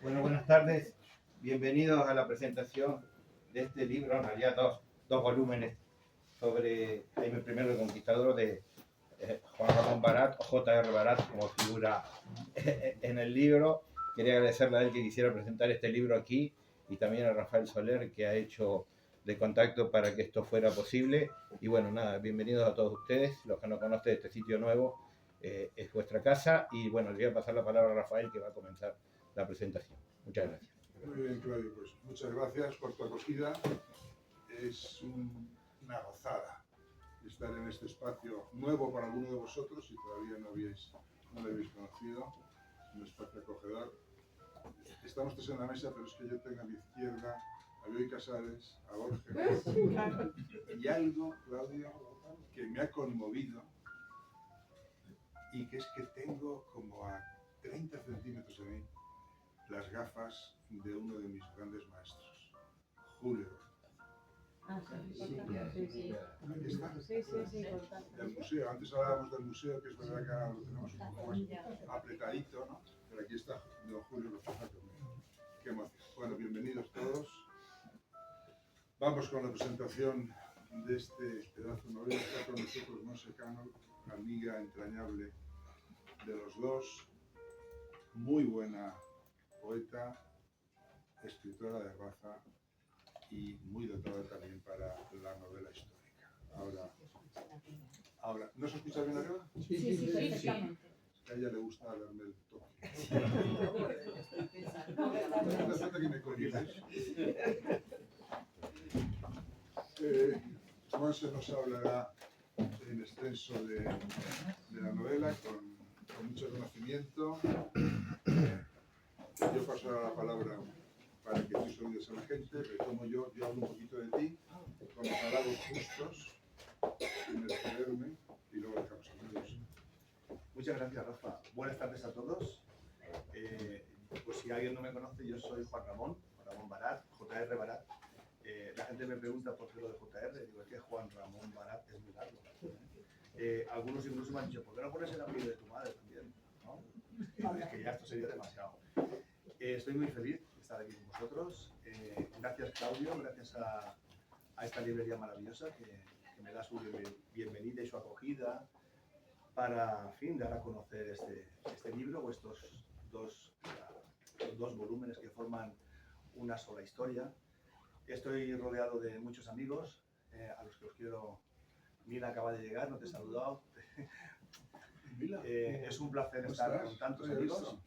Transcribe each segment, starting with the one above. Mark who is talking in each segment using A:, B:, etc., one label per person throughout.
A: Bueno, buenas tardes. Bienvenidos a la presentación de este libro, en realidad dos volúmenes sobre Jaime I el Conquistador de Juan Ramón Barat, o J.R. Barat, como figura en el libro. Quería agradecerle a él que quisiera presentar este libro aquí y también a Rafael Soler, que ha hecho de contacto para que esto fuera posible. Y bueno, nada, bienvenidos a todos ustedes. Los que no conocen este sitio nuevo, es vuestra casa. Y bueno, le voy a pasar la palabra a Rafael, que va a comenzar la presentación. Muchas gracias.
B: Muy bien, Claudio, pues muchas gracias por tu acogida. Es una gozada estar en este espacio nuevo para alguno de vosotros, si todavía no lo habéis conocido, un espacio acogedor. Estamos todos en la mesa, pero es que yo tengo a mi izquierda a Bioy Casares, a Borges, y algo, Claudio, que me ha conmovido, y que es que tengo como a 30 centímetros de mí las gafas de uno de mis grandes maestros, Julio.
C: Sí.
B: Aquí está.
C: Sí.
B: Del museo. Antes hablábamos del museo, que es verdad que ahora lo tenemos un poco más apretadito, ¿no? Pero aquí está don Julio Rochaza conmigo. Qué emoción. Bueno, bienvenidos todos. Vamos con la presentación de este pedazo de novela. Está con nosotros Monse Cano, amiga entrañable de los dos, muy buena poeta, escritora de raza y muy dotada también para la novela histórica. Ahora, ¿no se escucha bien arriba?
C: Sí, perfectamente.
B: A ella le gusta darme el toque. No falta que me corriges. Monse nos hablará en extenso de la novela con mucho conocimiento. Yo pasaré la palabra para que tú saludes a la gente, retomo yo hablo un poquito de ti, con los halagos justos, sin excederme, y luego dejamos a Dios.
D: Muchas gracias, Rafa. Buenas tardes a todos. Pues si alguien no me conoce, yo soy Juan Ramón Barat, J.R. Barat. La gente me pregunta por qué lo de J.R. Digo, es que Juan Ramón Barat es muy largo. Algunos incluso me han dicho, ¿por qué no pones el apellido de tu madre también? ¿No? Es que ya esto sería demasiado. Estoy muy feliz de estar aquí con vosotros. Gracias, Claudio, gracias a esta librería maravillosa que me da su bienvenida y su acogida para, en fin, dar a conocer este libro o estos dos volúmenes que forman una sola historia. Estoy rodeado de muchos amigos a los que os quiero. Mila acaba de llegar, no te he saludado. Es un placer estar con tantos amigos.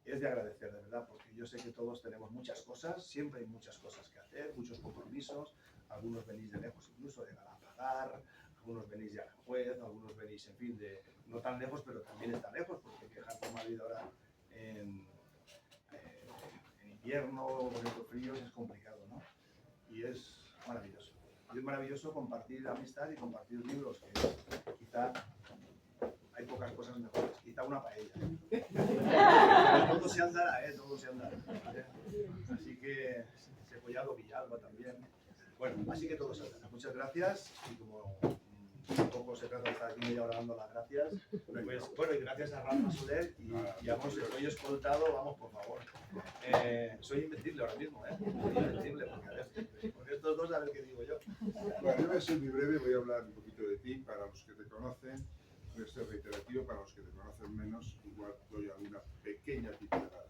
D: Es de agradecer, de verdad, porque yo sé que todos tenemos muchas cosas, siempre hay muchas cosas que hacer, muchos compromisos. Algunos venís de lejos, incluso de Galapagar, algunos venís de Aranjuez, algunos venís, en fin, de no tan lejos, pero también está lejos, porque viajar por Madrid ahora en invierno, con estos fríos, es complicado, ¿no? Y es maravilloso. Y es maravilloso compartir amistad y compartir libros, que quizá hay pocas cosas mejores, quizá una paella. Pero todo se andará, todo se andará. Así que Sepollado, Villalba también. Bueno, así que todo se andará. Muchas gracias. Y como un poco se trata de estar aquí media hora dando las gracias, pues bueno, y gracias a Rafa Soler y a Monse, estoy escoltado, vamos, por favor. Soy invencible ahora mismo, soy invencible, porque a ver, con estos dos a ver qué digo yo.
B: Bueno, yo voy a ser muy breve, voy a hablar un poquito de ti, para los que te conocen, voy a ser reiterativo, para los que te conocen menos, igual doy alguna pequeña pincelada.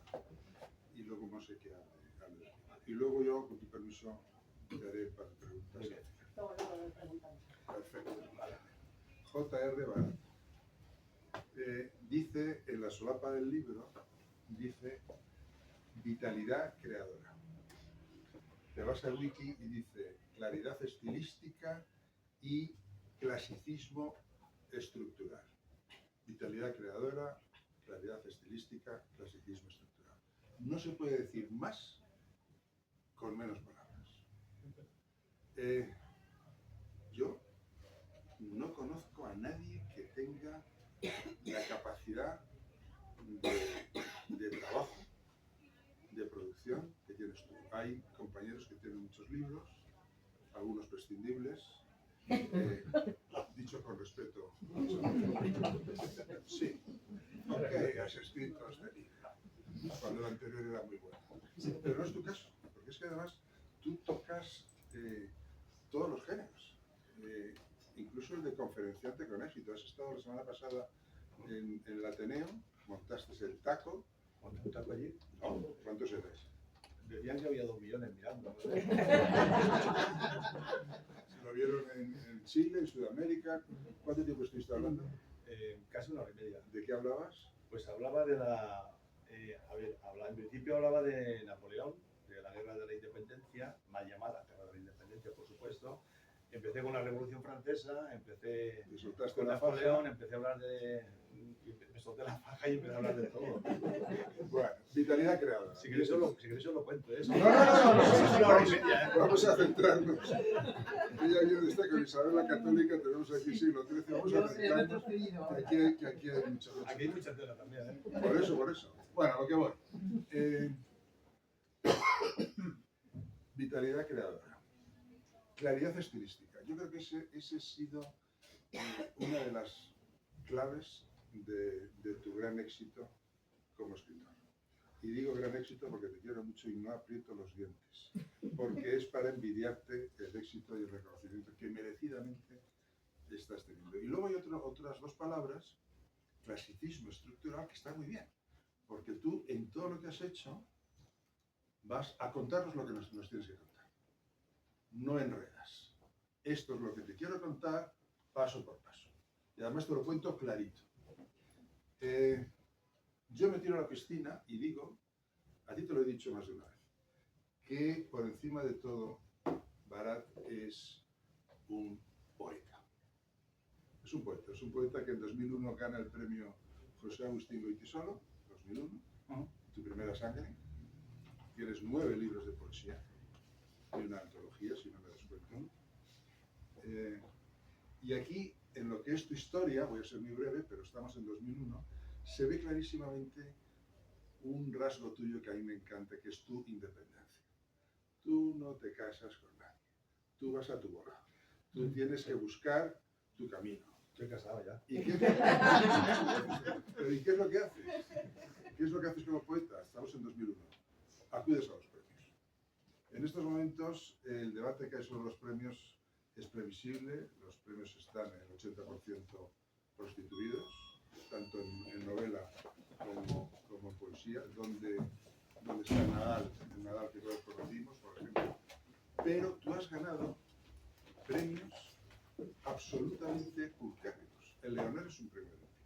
B: Y luego no sé qué hable. Y luego yo, con tu permiso, te haré para preguntas. Perfecto. J.R. Barat dice en la solapa del libro, dice vitalidad creadora. Te vas al wiki y dice claridad estilística y clasicismo estructural. Vitalidad creadora, claridad estilística, clasicismo estructural. No se puede decir más con menos palabras. Yo no conozco a nadie que tenga la capacidad de trabajo, de producción que tienes tú. Hay compañeros que tienen muchos libros, algunos prescindibles, Dicho con respeto. Sí. Ok, has escrito este libro, cuando el anterior era muy bueno. Pero no es tu caso, porque es que además tú tocas todos los géneros, incluso el de conferenciante con éxito. Has estado la semana pasada en el Ateneo, montaste el taco.
D: ¿Monté un taco allí?
B: No, ¿cuántos eres?
D: Decían que había 2 millones mirando.
B: Se lo vieron en Chile, en Sudamérica. ¿Cuánto tiempo estuviste hablando?
D: Casi 1 hora y media.
B: ¿De qué hablabas?
D: Pues hablaba de la... en principio hablaba de Napoleón, de la Guerra de la Independencia, mal llamada Guerra de la Independencia, por supuesto. Empecé con la Revolución Francesa, empecé
B: ¿Te soltaste
D: con
B: la
D: Napoleón,
B: faja?
D: empecé a hablar de... Me solté la faja y empecé a hablar de todo.
B: Bueno, vitalidad creadora.
D: Si queréis os lo cuento, ¿eh?
B: No,
D: Es 1 hora y media, ¿eh?
B: vamos a centrarnos. Ella viene está con Isabel la Católica, tenemos aquí siglo XIII, vamos a centrarnos, que aquí hay mucha cosa.
D: Aquí hay mucha tela también, ¿eh?
B: Por eso. Bueno, a lo que voy. Vitalidad creadora. Claridad estilística. Yo creo que ese ha sido una de las claves de tu gran éxito como escritor. Y digo gran éxito porque te quiero mucho y no aprieto los dientes, porque es para envidiarte el éxito y el reconocimiento que merecidamente estás teniendo. Y luego hay otras 2 palabras, clasicismo estructural, que está muy bien, porque tú en todo lo que has hecho vas a contarnos lo que nos tienes que contar. No enredas. Esto es lo que te quiero contar paso por paso. Y además te lo cuento clarito. Yo me tiro a la piscina y digo, a ti te lo he dicho más de una vez, que por encima de todo, Barat es un poeta. Es un poeta que en 2001 gana el premio José Agustín Goytisolo, 2001, tu primera sangre. Tienes 9 libros de poesía y una antología, si no me descuento. Y aquí, en lo que es tu historia, voy a ser muy breve, pero estamos en 2001, se ve clarísimamente un rasgo tuyo que a mí me encanta, que es tu independencia. Tú no te casas con nadie, tú vas a tu bola, tú tienes que buscar tu camino.
D: Estoy casado ya.
B: ¿Y qué es lo que haces? ¿Qué es lo que haces como poeta? Estamos en 2001. Acudes a los premios. En estos momentos, el debate que hay sobre los premios es previsible. Los premios están en el 80% prostituidos, tanto en novela como en poesía, donde está Nadal, el Nadal que todos conocimos, por ejemplo. Pero tú has ganado premios absolutamente vulcánicos. El Leonor es un premio Olimpio.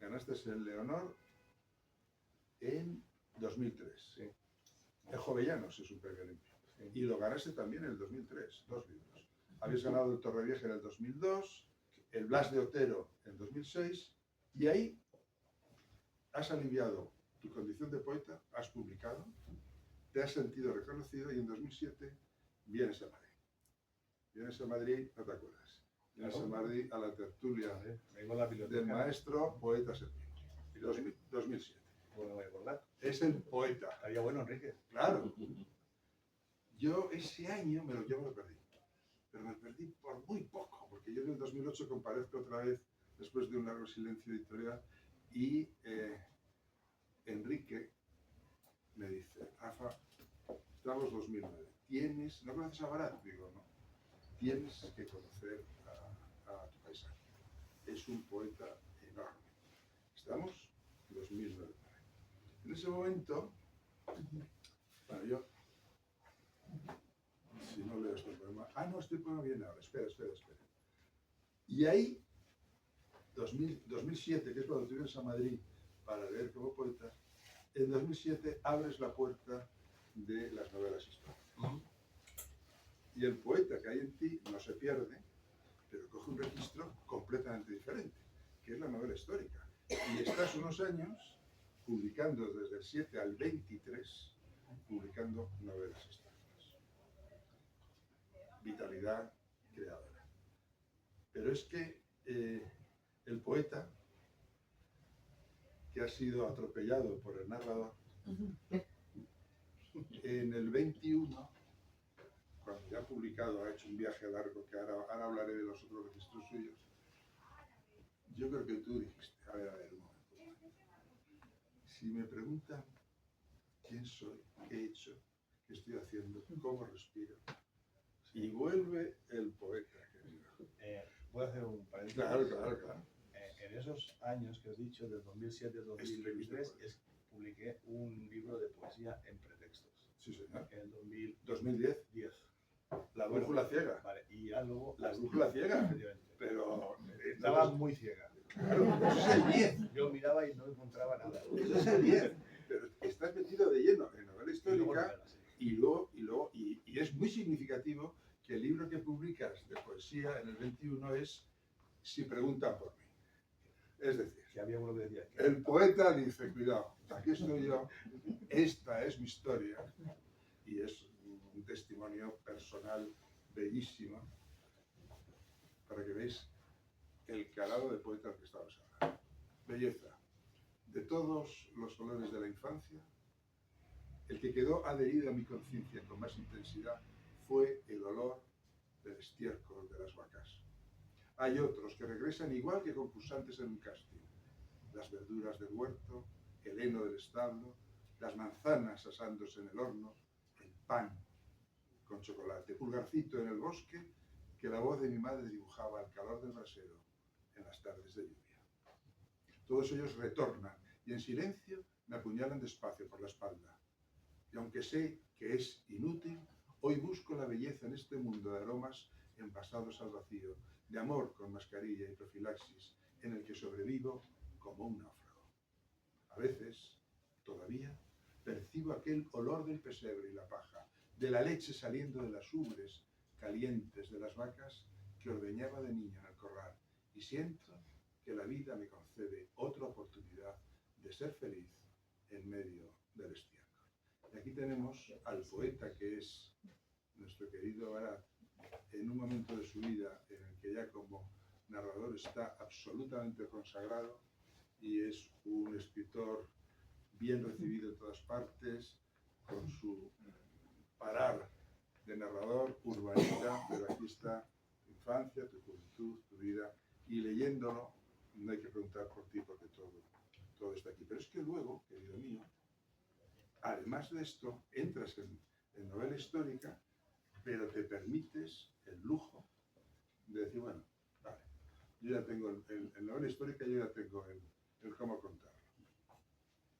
B: Ganaste el Leonor en 2003.
D: Sí.
B: El Jovellanos es un premio Olimpio.
D: Sí.
B: Y lo ganaste también en el 2003, 2 libros. Habías ganado el Torrevieja en el 2002, el Blas de Otero en 2006, y ahí has aliviado tu condición de poeta, has publicado, te has sentido reconocido y en 2007 vienes a Madrid. Vienes a Madrid, no te acuerdas. Vienes a Madrid a la tertulia
D: Vengo a la biblioteca.
B: del maestro poeta Serpino. 2007.
D: Bueno, voy a acordar.
B: Es el poeta.
D: Estaría bueno, Enrique.
B: Claro. Yo ese año me lo perdí. Pero me perdí por muy poco, porque yo en el 2008 comparezco otra vez después de un largo silencio editorial y Enrique me dice, Rafa, estamos 2009, ¿no conoces a Barat? Digo, no, tienes que conocer a tu paisaje. Es un poeta enorme. Estamos en 2009. En ese momento, bueno, yo, si no leo este poema, no, este poema viene ahora, espera. Y ahí, 2007, que es cuando tú vienes a Madrid para leer como poeta, en 2007 abres la puerta de las novelas históricas. Y el poeta que hay en ti no se pierde, pero coge un registro completamente diferente, que es la novela histórica. Y estás unos años publicando desde el 7 al 23, publicando novelas históricas. Vitalidad creadora. Pero es que el poeta, que ha sido atropellado por el narrador, en el 21 cuando ya ha publicado, ha hecho un viaje largo, que ahora hablaré de los otros registros suyos, yo creo que tú dijiste, a ver, un momento. Si me preguntan quién soy, qué he hecho, qué estoy haciendo, cómo respiro, y vuelve el poeta, querido.
D: Voy a hacer un paréntesis.
B: Claro.
D: En esos años que has dicho, del 2007 al 2023, publiqué un libro de poesía en pretextos.
B: Sí, señor.
D: En el
B: 2010.
D: 10.
B: La brújula ciega.
D: Vale, y ya luego...
B: La brújula ciega.
D: Efectivamente.
B: Pero
D: Estaba muy ciega.
B: claro, eso es el 10.
D: Yo miraba y no encontraba nada.
B: Eso es el 10. Pero estás metido de lleno en novela
D: Y luego
B: histórica
D: novela, sí.
B: y es muy significativo que el libro que publicas de poesía en el 21 es Si preguntan por mí. Es decir,
D: Que había uno que decía que
B: el poeta dice, cuidado, aquí estoy yo, esta es mi historia, y es un testimonio personal bellísimo, para que veáis el calado de poeta al que estamos ahora. Belleza. De todos los colores de la infancia, el que quedó adherido a mi conciencia con más intensidad fue el olor del estiércol de las vacas. Hay otros que regresan igual que concursantes en un casting. Las verduras del huerto, el heno del establo, las manzanas asándose en el horno, el pan con chocolate, pulgarcito en el bosque, que la voz de mi madre dibujaba al calor del brasero en las tardes de lluvia. Todos ellos retornan y en silencio me apuñalan despacio por la espalda. Y aunque sé que es inútil, hoy busco la belleza en este mundo de aromas envasados al vacío, de amor con mascarilla y profilaxis, en el que sobrevivo como un náufrago. A veces, todavía, percibo aquel olor del pesebre y la paja, de la leche saliendo de las ubres calientes de las vacas que ordeñaba de niño en el corral, y siento que la vida me concede otra oportunidad de ser feliz en medio del estiércol. Y aquí tenemos al poeta que es nuestro querido Barat, en un momento de su vida en el que ya como narrador está absolutamente consagrado y es un escritor bien recibido en todas partes, con su parar de narrador urbanita, pero aquí está tu infancia, tu juventud, tu vida, y leyéndolo no hay que preguntar por ti porque todo está aquí. Pero es que luego, querido mío, además de esto, entras en novela histórica, pero te permites el lujo de decir, bueno, vale, yo ya tengo en novela histórica, yo ya tengo el cómo contarlo.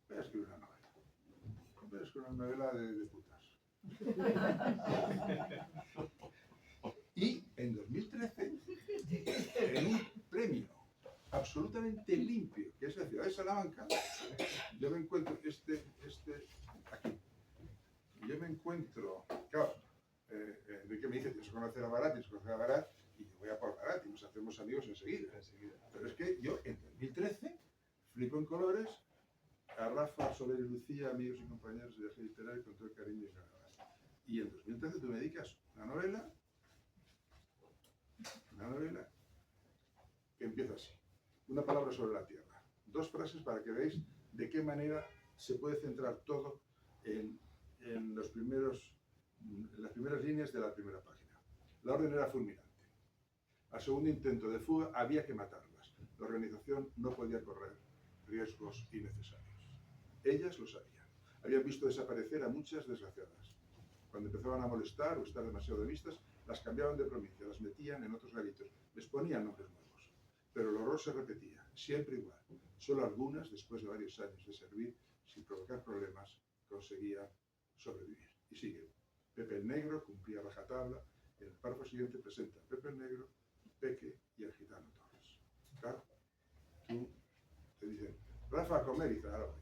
B: Voy a escribir una novela. Voy a escribir una novela de putas. Y en 2013, en un premio absolutamente limpio, que es la ciudad de Salamanca, yo me encuentro aquí. Yo me encuentro, claro, Enrique me dice, tienes que conocer a Barat, y yo voy a por Barat y nos hacemos amigos enseguida. Pero es que yo en 2013 flipo en colores a Rafa, Soler y Lucía, amigos y compañeros de viaje literario, con todo el cariño y ganas. Y en 2013 tú me dedicas una novela que empieza así. Una palabra sobre la tierra. Dos frases para que veáis de qué manera se puede centrar todo en las primeras líneas de la primera página. La orden era fulminante. Al segundo intento de fuga había que matarlas. La organización no podía correr riesgos innecesarios. Ellas lo sabían. Habían visto desaparecer a muchas desgraciadas. Cuando empezaban a molestar o estar demasiado de vistas, las cambiaban de provincia, las metían en otros garitos, les ponían nombres nuevos. Pero el horror se repetía, siempre igual. Solo algunas, después de varios años de servir, sin provocar problemas, conseguían sobrevivir. Y sigue. Pepe el Negro cumplía rajatabla. En el párrafo siguiente presenta Pepe el Negro, Peque y el Gitano Torres. Claro, tú te dicen, Rafa, a comer, y dices, ahora voy.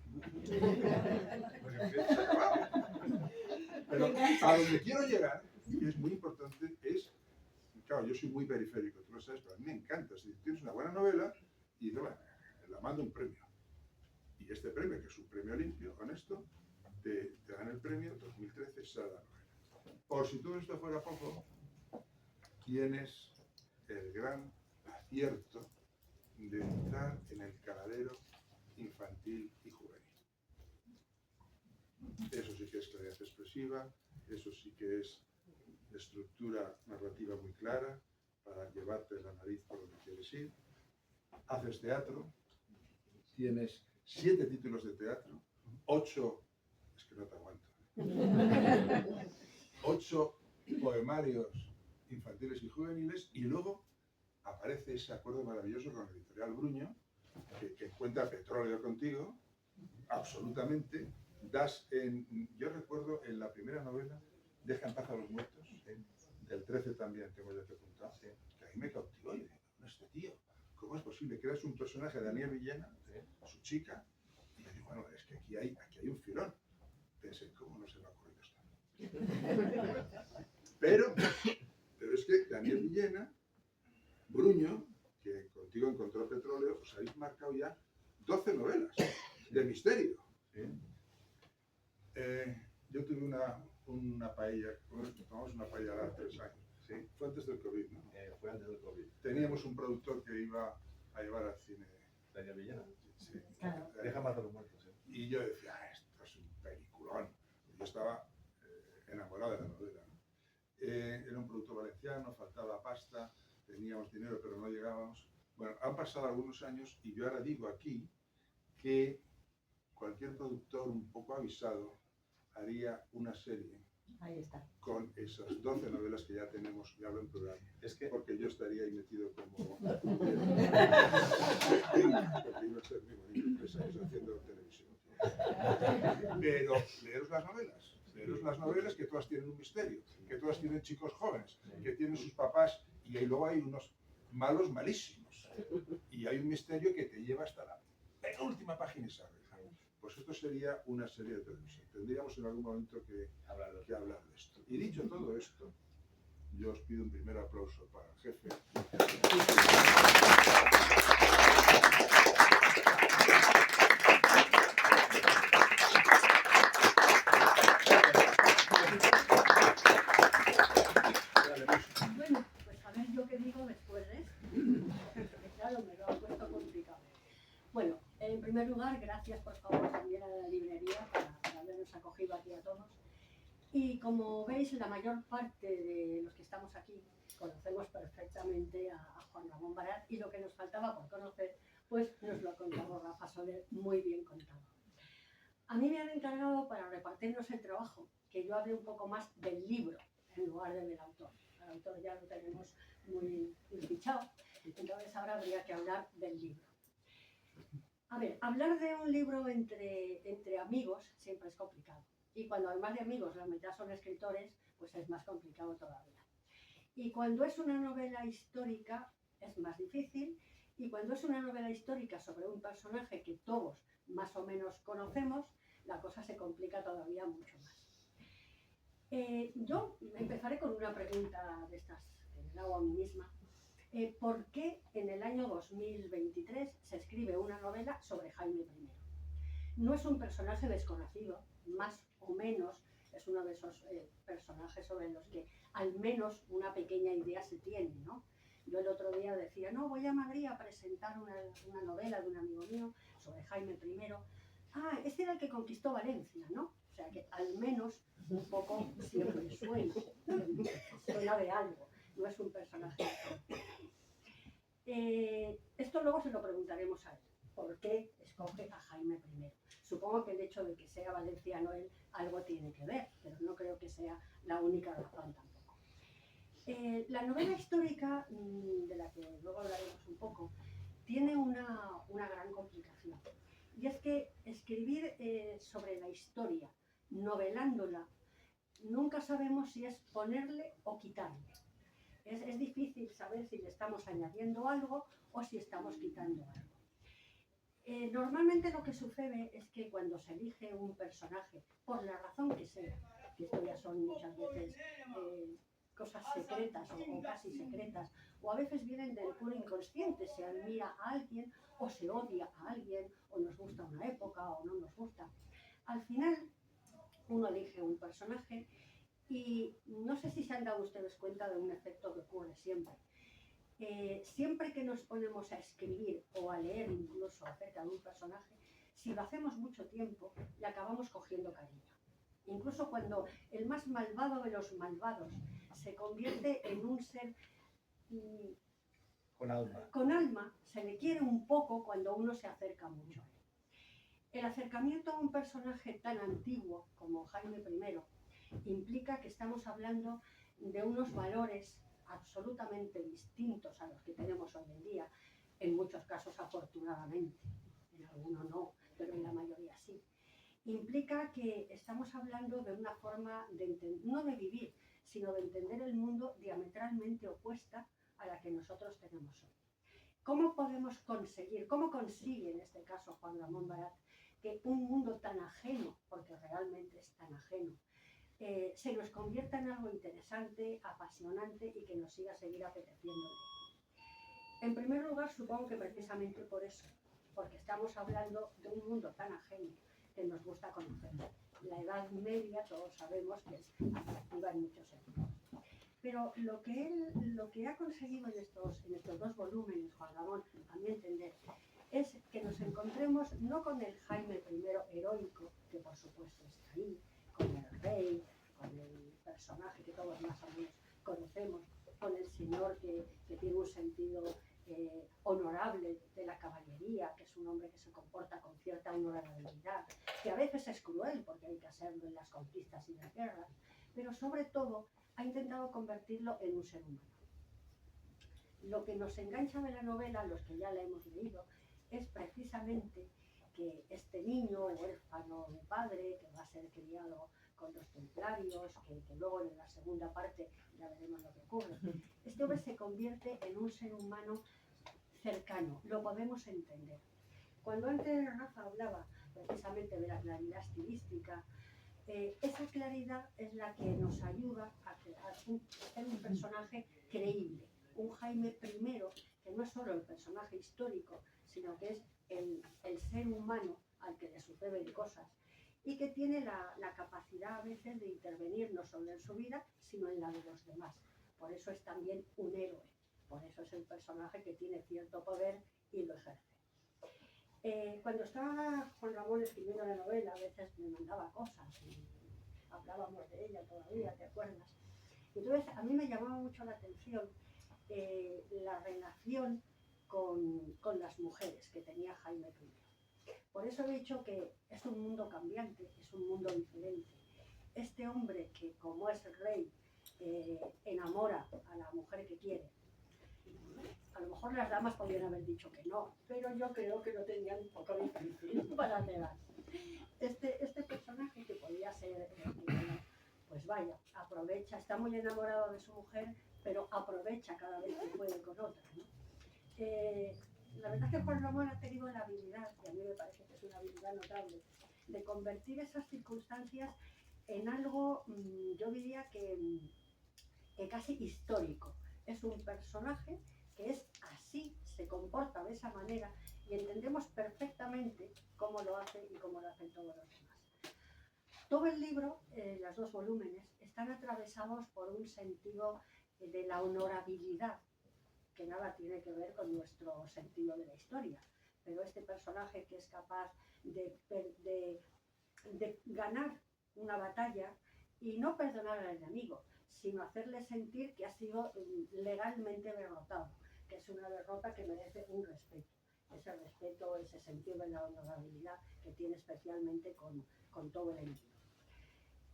B: Pero a donde quiero llegar, y es muy importante, es, claro, yo soy muy periférico, tú lo sabes, pero a mí me encanta. Si tienes una buena novela, y dices, bueno, la mando un premio. Y este premio, que es un premio limpio, honesto, te dan el premio 2013 Sada Novela. Por si todo esto fuera poco, tienes el gran acierto de entrar en el caladero infantil y juvenil. Eso sí que es claridad expresiva, eso sí que es de estructura narrativa muy clara para llevarte la nariz por donde quieres ir. Haces teatro, tienes 7 títulos de teatro, 8, es que no te aguanto, 8 poemarios infantiles y juveniles, y luego aparece ese acuerdo maravilloso con la editorial Bruño, que cuenta petróleo contigo, absolutamente. Yo recuerdo en la primera novela, Deja en paz a los muertos, del 13 también, tengo ya que apuntar, que a mí me cautivó. Y digo, este tío, ¿cómo es posible? Creas un personaje, Daniel Villena, su chica, y yo digo, bueno, es que aquí hay un filón. Pensé, ¿cómo no se me ha ocurrido esto? Pero es que Daniel Villena, Bruño, que contigo encontró petróleo, os habéis marcado ya 12 novelas de misterio. Yo tuve una paella, tomamos una paella hace 3 años. ¿Sí? Fue antes del COVID, ¿no?
D: Fue antes del COVID.
B: Teníamos un productor que iba a llevar al cine.
D: Daniel Villena.
C: Sí, claro.
D: Deja más a los muertos. ¿Sí?
B: Y yo decía, esto es un peliculón. Yo estaba enamorado de la novela, ¿no? Era un producto valenciano, faltaba pasta, teníamos dinero pero no llegábamos. Bueno, han pasado algunos años y yo ahora digo aquí que cualquier productor un poco avisado haría una serie.
C: Ahí está.
B: Con esas 12 novelas que ya tenemos, ya hablo en plural, porque yo estaría ahí metido como... porque iba a ser muy bonito, 3 años haciendo televisión. Pero leeros las novelas, que todas tienen un misterio, que todas tienen chicos jóvenes, que tienen sus papás, y ahí luego hay unos malos malísimos. Y hay un misterio que te lleva hasta la penúltima página y sale. Pues esto sería una serie de televisión. Tendríamos en algún momento que hablar de esto. Y dicho todo esto, yo os pido un primer aplauso para el jefe.
E: Bueno, pues a ver yo qué digo después de esto. Porque claro, me lo ha puesto complicado. Bueno, en primer lugar, gracias por favor también a la librería por habernos acogido aquí a todos. Y como veis, la mayor parte de los que estamos aquí conocemos perfectamente a Juan Ramón Barat, y lo que nos faltaba por conocer, pues nos lo ha contado Rafa Soler, muy bien contado. A mí me han encargado, para repartirnos el trabajo, que yo hable un poco más del libro en lugar del autor. Al autor ya lo tenemos muy fichado, entonces ahora habría que hablar del libro. A ver, hablar de un libro entre amigos siempre es complicado. Y cuando además de amigos la mitad son escritores, pues es más complicado todavía. Y cuando es una novela histórica es más difícil. Y cuando es una novela histórica sobre un personaje que todos más o menos conocemos, la cosa se complica todavía mucho más. Yo empezaré con una pregunta de estas que me hago a mí misma. ¿Por qué en el año 2023 se escribe una novela sobre Jaime I? No es un personaje desconocido, más o menos es uno de esos personajes sobre los que al menos una pequeña idea se tiene, ¿no? Yo el otro día decía, no, voy a Madrid a presentar una novela de un amigo mío sobre Jaime I. Ah, este era el que conquistó Valencia, ¿no? O sea que al menos un poco siempre suena de algo, no es un personaje desconocido. Esto luego se lo preguntaremos a él. ¿Por qué escoge a Jaime I? Supongo que el hecho de que sea valenciano él algo tiene que ver, pero no creo que sea la única razón tampoco. La novela histórica, de la que luego hablaremos un poco, tiene una gran complicación. Y es que escribir sobre la historia, novelándola, nunca sabemos si es ponerle o quitarle. Es difícil saber si le estamos añadiendo algo o si estamos quitando algo. Normalmente lo que sucede es que cuando se elige un personaje, por la razón que sea, que esto ya son muchas veces cosas secretas o casi secretas, o a veces vienen del puro inconsciente, se admira a alguien o se odia a alguien, o nos gusta una época o no nos gusta. Al final uno elige un personaje y no sé si se han dado ustedes cuenta de un efecto que ocurre siempre. Siempre que nos ponemos a escribir o a leer incluso acerca de un personaje, si lo hacemos mucho tiempo, le acabamos cogiendo cariño. Incluso cuando el más malvado de los malvados se convierte en un ser
D: Con alma.
E: con alma, se le quiere un poco cuando uno se acerca mucho. El acercamiento a un personaje tan antiguo como Jaime I implica que estamos hablando de unos valores absolutamente distintos a los que tenemos hoy en día, en muchos casos afortunadamente, en algunos no, pero en la mayoría sí. Implica que estamos hablando de una forma no de vivir, sino de entender el mundo diametralmente opuesta a la que nosotros tenemos hoy. ¿Cómo podemos conseguir, cómo consigue en este caso Juan Ramón Barat, que un mundo tan ajeno, porque realmente es tan ajeno, se nos convierta en algo interesante, apasionante y que nos siga a seguir apeteciendo? En primer lugar, supongo que precisamente por eso, porque estamos hablando de un mundo tan ajeno que nos gusta conocer. La Edad Media, todos sabemos que es atractiva en muchos sentidos. Pero lo que ha conseguido en estos dos volúmenes, Juan Ramón, a mi entender, es que nos encontremos no con el Jaime I heroico, que por supuesto está ahí, con el rey, con el personaje que todos más o menos conocemos, con el señor que tiene un sentido honorable de la caballería, que es un hombre que se comporta con cierta honorabilidad, que a veces es cruel porque hay que hacerlo en las conquistas y las guerras, pero sobre todo ha intentado convertirlo en un ser humano. Lo que nos engancha de la novela, los que ya la hemos leído, es precisamente que este niño huérfano de padre, que va a ser criado con los templarios, que luego en la segunda parte ya veremos lo que ocurre, este hombre se convierte en un ser humano cercano, lo podemos entender. Cuando antes Rafa hablaba precisamente de la claridad estilística, esa claridad es la que nos ayuda a ser un personaje creíble, un Jaime I que no es solo el personaje histórico, sino que es el ser humano al que le suceden cosas y que tiene la capacidad a veces de intervenir no solo en su vida, sino en la de los demás. Por eso es también un héroe, por eso es el personaje que tiene cierto poder y lo ejerce. Cuando estaba Juan Ramón escribiendo la novela, a veces me mandaba cosas y hablábamos de ella todavía, ¿te acuerdas? Entonces a mí me llamaba mucho la atención la relación con las mujeres que tenía Jaime I. Por eso he dicho que es un mundo cambiante, es un mundo diferente. Este hombre que, como es el rey, enamora a la mujer que quiere. A lo mejor las damas podrían haber dicho que no, pero yo creo que lo tenían un poco difícil para negar. Este personaje que podía ser, pues vaya, aprovecha, está muy enamorado de su mujer, pero aprovecha cada vez que puede con otra, ¿no? La verdad es que Juan Ramón ha tenido la habilidad, y a mí me parece que es una habilidad notable, de convertir esas circunstancias en algo, yo diría que casi histórico. Es un personaje que es así, se comporta de esa manera y entendemos perfectamente cómo lo hace y cómo lo hacen todos los demás. Todo el libro, los dos volúmenes, están atravesados por un sentido de la honorabilidad, que nada tiene que ver con nuestro sentido de la historia, pero este personaje que es capaz de ganar una batalla y no perdonar al enemigo, sino hacerle sentir que ha sido legalmente derrotado, que es una derrota que merece un respeto. Ese respeto, ese sentido de la honorabilidad que tiene especialmente con todo el enemigo.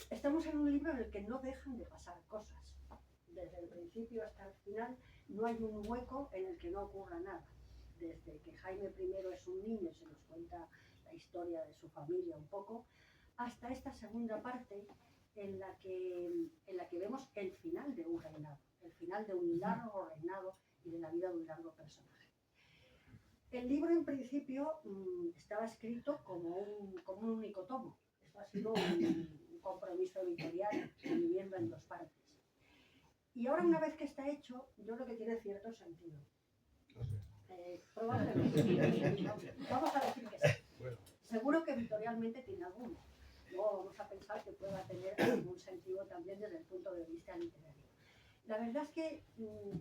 E: Estamos en un libro en el que no dejan de pasar cosas. Desde el principio hasta el final no hay un hueco en el que no ocurra nada. Desde que Jaime I es un niño, se nos cuenta la historia de su familia un poco, hasta esta segunda parte en la que vemos el final de un reinado, el final de un largo reinado y de la vida de un largo personaje. El libro en principio estaba escrito como un único tomo. Esto ha sido un compromiso editorial dividiendo en dos partes. Y ahora, una vez que está hecho, yo creo que tiene cierto sentido. Probablemente. Vamos a decir que sí.
B: Bueno.
E: Seguro que editorialmente tiene alguno. Luego vamos a pensar que pueda tener algún sentido también desde el punto de vista literario. La verdad es que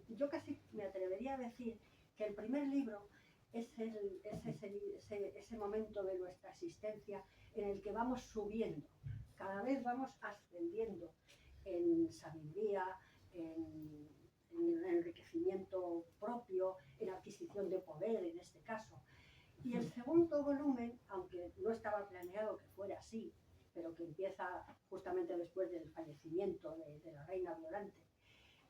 E: yo casi me atrevería a decir que el primer libro es ese momento de nuestra existencia en el que vamos subiendo. Cada vez vamos ascendiendo en sabiduría, en enriquecimiento propio, en adquisición de poder en este caso. Y el segundo volumen, aunque no estaba planeado que fuera así, pero que empieza justamente después del fallecimiento de la reina Violante,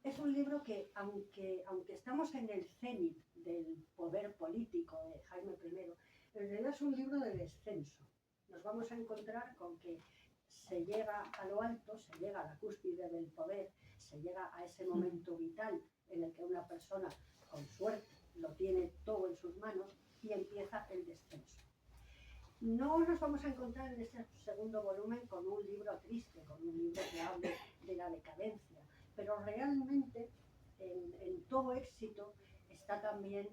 E: es un libro que, aunque estamos en el cenit del poder político de Jaime I, en realidad es un libro de descenso. Nos vamos a encontrar con que se llega a lo alto, se llega a la cúspide del poder, se llega a ese momento vital en el que una persona, con suerte, lo tiene todo en sus manos y empieza el descenso. No nos vamos a encontrar en este segundo volumen con un libro triste, con un libro que hable de la decadencia, pero realmente en todo éxito está también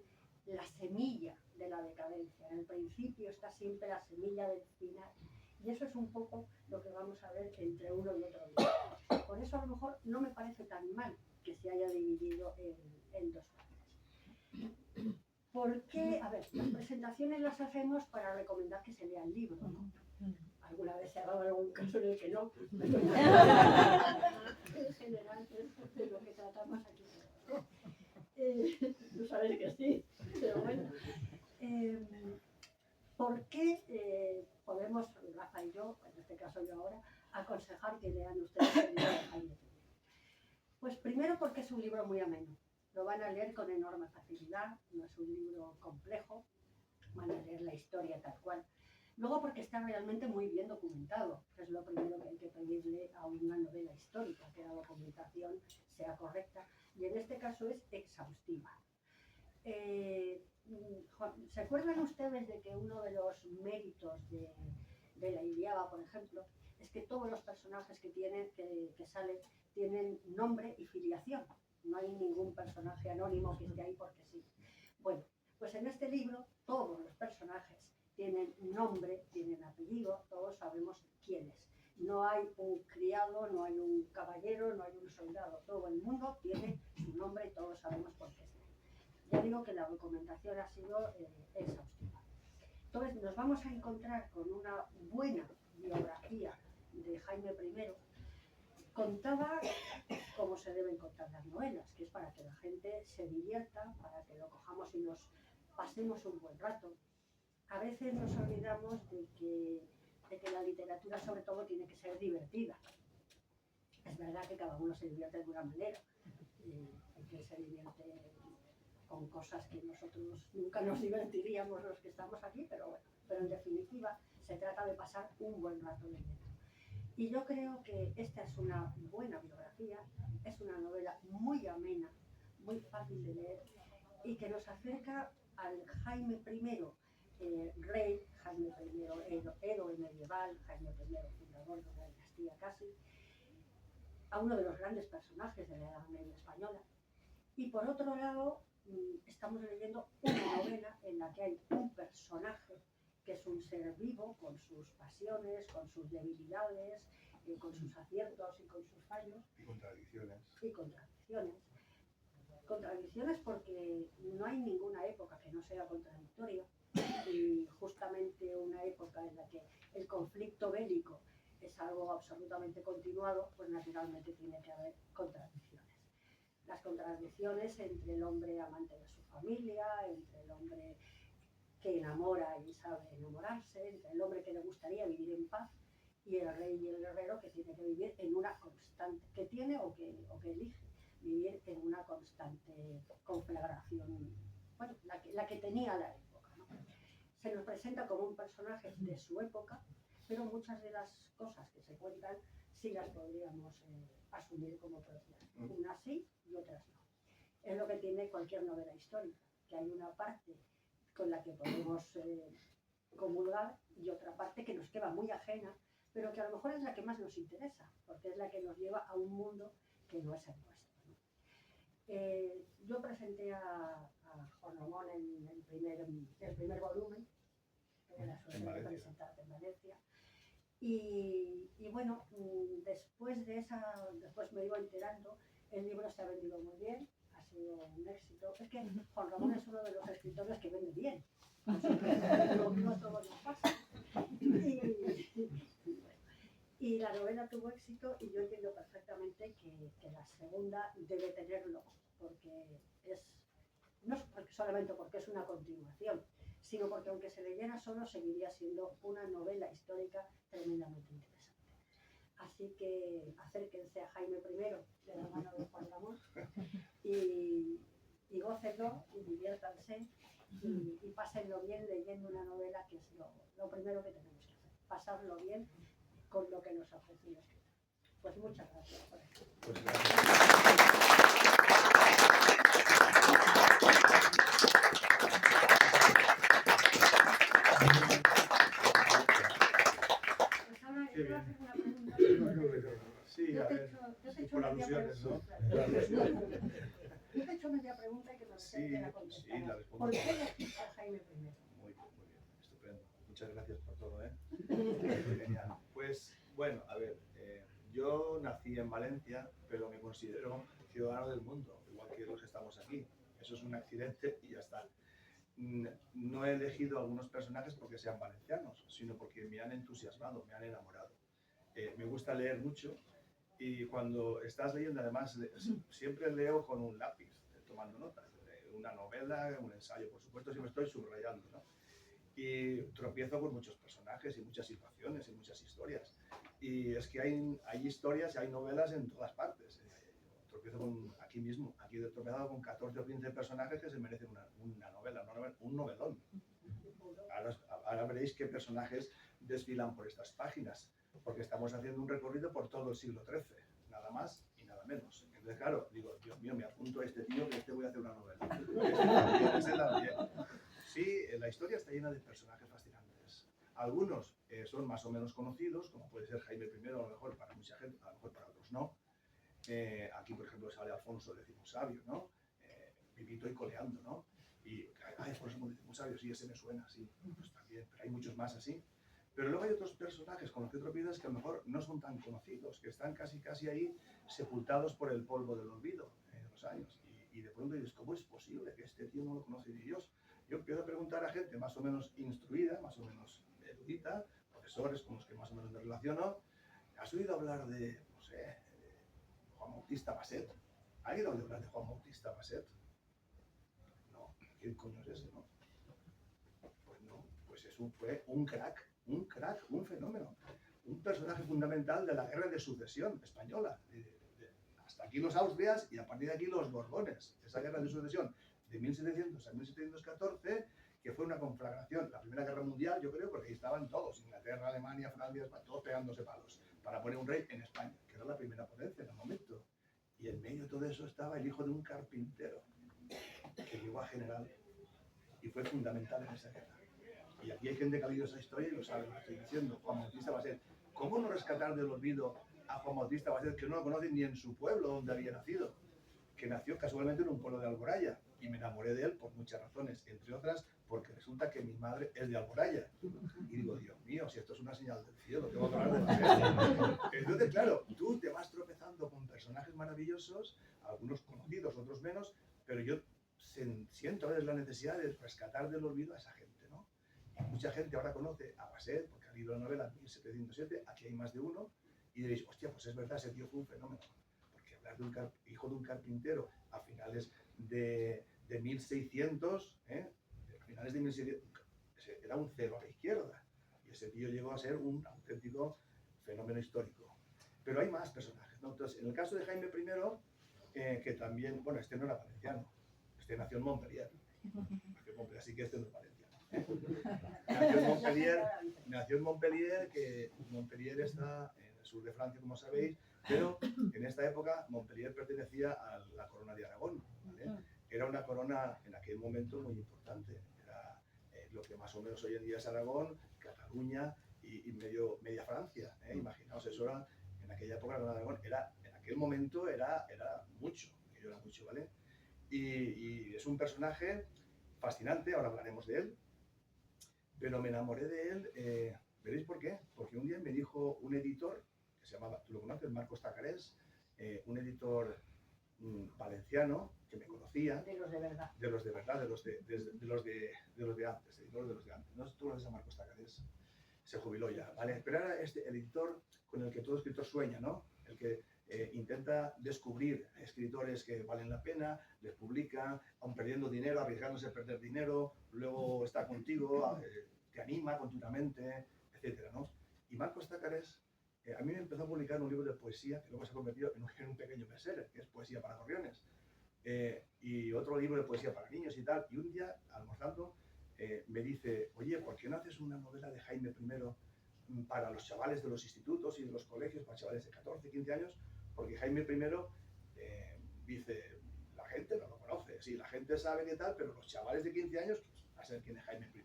E: la semilla de la decadencia. En el principio está siempre la semilla del final. Y eso es un poco lo que vamos a ver entre uno y otro libro. Por eso a lo mejor no me parece tan mal que se haya dividido en dos partes. ¿Por qué? A ver, las presentaciones las hacemos para recomendar que se lea el libro, ¿no? Alguna vez se ha dado algún caso en el que no, pero en general es de lo que tratamos aquí. Tú sabes que sí, pero bueno. ¿Por qué podemos, Rafa y yo, en este caso yo ahora, aconsejar que lean ustedes el libro de Jaime I? Pues primero porque es un libro muy ameno. Lo van a leer con enorme facilidad, no es un libro complejo, van a leer la historia tal cual. Luego porque está realmente muy bien documentado, que es lo primero que hay que pedirle a una novela histórica, que la documentación sea correcta, y en este caso es exhaustiva. ¿Se acuerdan ustedes de que uno de los méritos de la Ilíada, por ejemplo, es que todos los personajes que salen tienen nombre y filiación? No hay ningún personaje anónimo que esté ahí porque sí. Bueno, pues en este libro todos los personajes tienen nombre, tienen apellido, todos sabemos quién es. No hay un criado, no hay un caballero, no hay un soldado. Todo el mundo tiene su nombre y todos sabemos por qué está. Ya digo que la documentación ha sido exhaustiva. Entonces nos vamos a encontrar con una buena biografía de Jaime I, contada como se deben contar las novelas, que es para que la gente se divierta, para que lo cojamos y nos pasemos un buen rato. A veces nos olvidamos de que la literatura sobre todo tiene que ser divertida. Es verdad que cada uno se divierte de una manera, hay que se divierte con cosas que nosotros nunca nos divertiríamos los que estamos aquí, pero bueno, pero en definitiva se trata de pasar un buen rato leyendo. Y yo creo que esta es una buena biografía, es una novela muy amena, muy fácil de leer y que nos acerca al Jaime I, rey, Jaime I, héroe medieval, Jaime I, fundador de la dinastía casi, a uno de los grandes personajes de la Edad Media española. Y por otro lado, estamos leyendo una novela en la que hay un personaje que es un ser vivo, con sus pasiones, con sus debilidades, con sus aciertos y con sus fallos.
D: Y contradicciones.
E: Y contradicciones. Contradicciones porque no hay ninguna época que no sea contradictoria. Y justamente una época en la que el conflicto bélico es algo absolutamente continuado, pues naturalmente tiene que haber contradicciones. Las contradicciones entre el hombre amante de su familia, entre el hombre que enamora y sabe enamorarse, entre el hombre que le gustaría vivir en paz y el rey y el guerrero que tiene que vivir en una constante, que tiene o que elige vivir en una constante conflagración, bueno, la que tenía la época, ¿no? Se nos presenta como un personaje de su época, pero muchas de las cosas que se cuentan sí las podríamos asumir como propias. Unas sí y otras no. Es lo que tiene cualquier novela histórica, que hay una parte con la que podemos comulgar y otra parte que nos queda muy ajena, pero que a lo mejor es la que más nos interesa, porque es la que nos lleva a un mundo que no es el nuestro, ¿no? Yo presenté a Juan Ramón en el primer volumen, tuve la suerte de presentarte en Valencia, y bueno, después me iba enterando, el libro se ha vendido muy bien, ha sido un éxito. Es que Juan Ramón es uno de los escritores que vende bien, no todo nos pasa. Y la novela primera tuvo éxito y yo entiendo perfectamente que la segunda debe tenerlo, porque no es solamente porque es una continuación, sino porque aunque se leyera solo seguiría siendo una novela histórica tremendamente interesante. Así que acérquense a Jaime I de la mano de Juan Ramón y gócenlo y diviértanse y pásenlo bien leyendo una novela, que es lo primero que tenemos que hacer, pasarlo bien con lo que nos ha ofrecido el escritor. Pues muchas gracias por eso.
D: Pues gracias.
E: Pues ahora yo voy a hacer una pregunta.
D: Sí,
E: Yo
D: a
E: te he
D: ver,
E: hecho
D: por
E: media
D: alusiones, ¿no?
E: pregunta. Yo te he hecho media pregunta y que me
D: Sí,
E: la
D: sí,
E: contestaras.
D: la respondo.
E: ¿Por qué elegiste a Jaime I?
D: Muy bien, estupendo. Muchas gracias por todo, ¿eh? Genial. Pues, bueno, a ver, yo nací en Valencia, pero me considero ciudadano del mundo, igual que los que estamos aquí. Eso es un accidente y ya está. No he elegido algunos personajes porque sean valencianos, sino porque me han entusiasmado, me han enamorado. Me gusta leer mucho y cuando estás leyendo, además, siempre leo con un lápiz, tomando notas. Una novela, un ensayo, por supuesto, siempre estoy subrayando, ¿no? Y tropiezo con muchos personajes y muchas situaciones y muchas historias. Y es que hay historias y hay novelas en todas partes. Tropiezo aquí mismo, aquí he tropezado con 14 o 15 personajes que se merecen una novela, un novelón. Ahora veréis qué personajes desfilan por estas páginas, porque estamos haciendo un recorrido por todo el siglo XIII, nada más y nada menos. Entonces, claro, digo, Dios mío, me apunto a este tío que voy a hacer una novela. Sí, la historia está llena de personajes fascinantes. Algunos son más o menos conocidos, como puede ser Jaime I, a lo mejor para mucha gente, a lo mejor para otros no. Aquí, por ejemplo, sale Alfonso X Sabio, ¿no? Vivito y coleando, ¿no? Y, Alfonso X Sabio, sí, ese me suena, sí, pues también, pero hay muchos más así. Pero luego hay otros personajes con los que tropiezas que a lo mejor no son tan conocidos, que están casi ahí sepultados por el polvo del olvido de los años. Y de pronto dices, ¿cómo es posible que este tío no lo conoce ni Dios? Yo empiezo a preguntar a gente más o menos instruida, más o menos erudita, profesores con los que más o menos me relaciono. ¿Has oído hablar de, no sé, de Juan Bautista Basset? ¿Alguien ha oído hablar de Juan Bautista Basset? No, ¿quién coño es ese, no? Pues no, pues eso fue un crack, un fenómeno, un personaje fundamental de la guerra de sucesión española. Hasta aquí los Austrias y a partir de aquí los Borbones. Esa guerra de sucesión de 1700 a 1714, que fue una conflagración, la Primera Guerra Mundial, yo creo, porque ahí estaban todos, Inglaterra, Alemania, Francia, España, todos pegándose palos, para poner un rey en España, que era la primera potencia en el momento. Y en medio de todo eso estaba el hijo de un carpintero, que llegó a general, y fue fundamental en esa guerra. Y aquí hay gente que ha leído esa historia y lo sabe, lo estoy diciendo, Juan Bautista Basset. ¿Cómo no rescatar del olvido a Juan Bautista Basset, que no lo conocen ni en su pueblo donde había nacido? Que nació casualmente en un pueblo de Alboraya, y me enamoré de él por muchas razones, entre otras porque resulta que mi madre es de Alboraya. Y digo, Dios mío, si esto es una señal del cielo, tengo que hablar de Basset. Entonces, claro, tú te vas tropezando con personajes maravillosos, algunos conocidos, otros menos, pero yo siento a veces la necesidad de rescatar del olvido a esa gente, ¿no? Y mucha gente ahora conoce a Basset, porque ha leído la novela 1707, aquí hay más de uno, y diréis, hostia, pues es verdad, ese tío fue un fenómeno. De un hijo de un carpintero a finales de 1600, a finales de 1600, era un cero a la izquierda. Y ese tío llegó a ser un auténtico fenómeno histórico. Pero hay más personajes, ¿no? Entonces, en el caso de Jaime I, que también, bueno, este no era valenciano, este nació en Montpellier. Así que este no es valenciano. Nació en Montpellier, que Montpellier está en el sur de Francia, como sabéis, pero en esta época Montpellier pertenecía a la corona de Aragón, ¿vale? Era una corona en aquel momento muy importante, era lo que más o menos hoy en día es Aragón, Cataluña y media Francia, imaginaos, eso era, en aquella época la Aragón era, en aquel momento era mucho, ¿vale? Y es un personaje fascinante, ahora hablaremos de él, pero me enamoré de él, ¿veréis por qué? Porque un día me dijo un editor, que se llamaba, tú lo conoces, Marcos Tacarés, un editor valenciano que me conocía.
E: De los de verdad.
D: De los de verdad, de los de antes, editores de los de antes. ¿No? ¿Tú conoces a Marcos Tacarés? se jubiló ya, ¿vale? Pero ahora es el editor con el que todo escritor sueña, ¿no? El que intenta descubrir escritores que valen la pena, les publica, aun perdiendo dinero, arriesgándose a perder dinero, luego está contigo, te anima continuamente, etcétera, ¿no? Y Marcos Zácares, a mí me empezó a publicar un libro de poesía que luego se ha convertido en un pequeño bestseller, que es Poesía para Gorriones, y otro libro de poesía para niños y tal. Y un día, almorzando, me dice, oye, ¿por qué no haces una novela de Jaime I para los chavales de los institutos y de los colegios, para chavales de 14, 15 años? Porque Jaime I, dice, la gente no lo conoce, sí, la gente sabe qué tal, pero los chavales de 15 años, pues, a saber quién es Jaime I.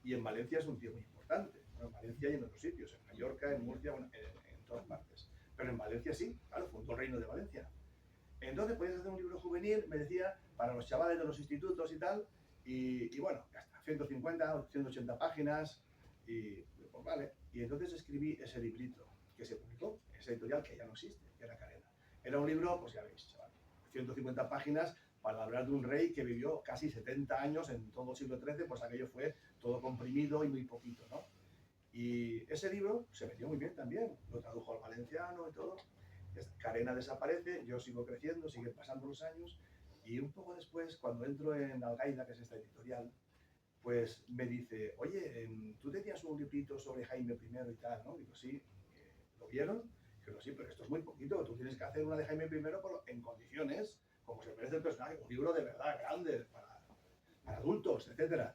D: Y en Valencia es un tío muy importante, bueno, en Valencia y en otros sitios, en Mallorca, en Murcia, bueno, en todas partes. Pero en Valencia sí, claro, fundó el Reino de Valencia. Entonces podías hacer un libro juvenil, me decía, para los chavales de los institutos y tal, y bueno, ya está, 150, 180 páginas, y pues vale. Y entonces escribí ese librito que se publicó, esa editorial que ya no existe, que era Carena. Era un libro, pues ya veis, chaval, 150 páginas para hablar de un rey que vivió casi 70 años en todo el siglo XIII, pues aquello fue todo comprimido y muy poquito, ¿no? Y ese libro se vendió muy bien también, lo tradujo al valenciano y todo. Carena desaparece, yo sigo creciendo, siguen pasando los años, y un poco después, cuando entro en Algaida, que es esta editorial, pues me dice, oye, tú tenías un librito sobre Jaime I y tal, ¿no? Digo, sí, ¿lo vieron? Digo, sí, pero esto es muy poquito, tú tienes que hacer una de Jaime I en condiciones, como se merece el personaje, un libro de verdad grande, para adultos, etc.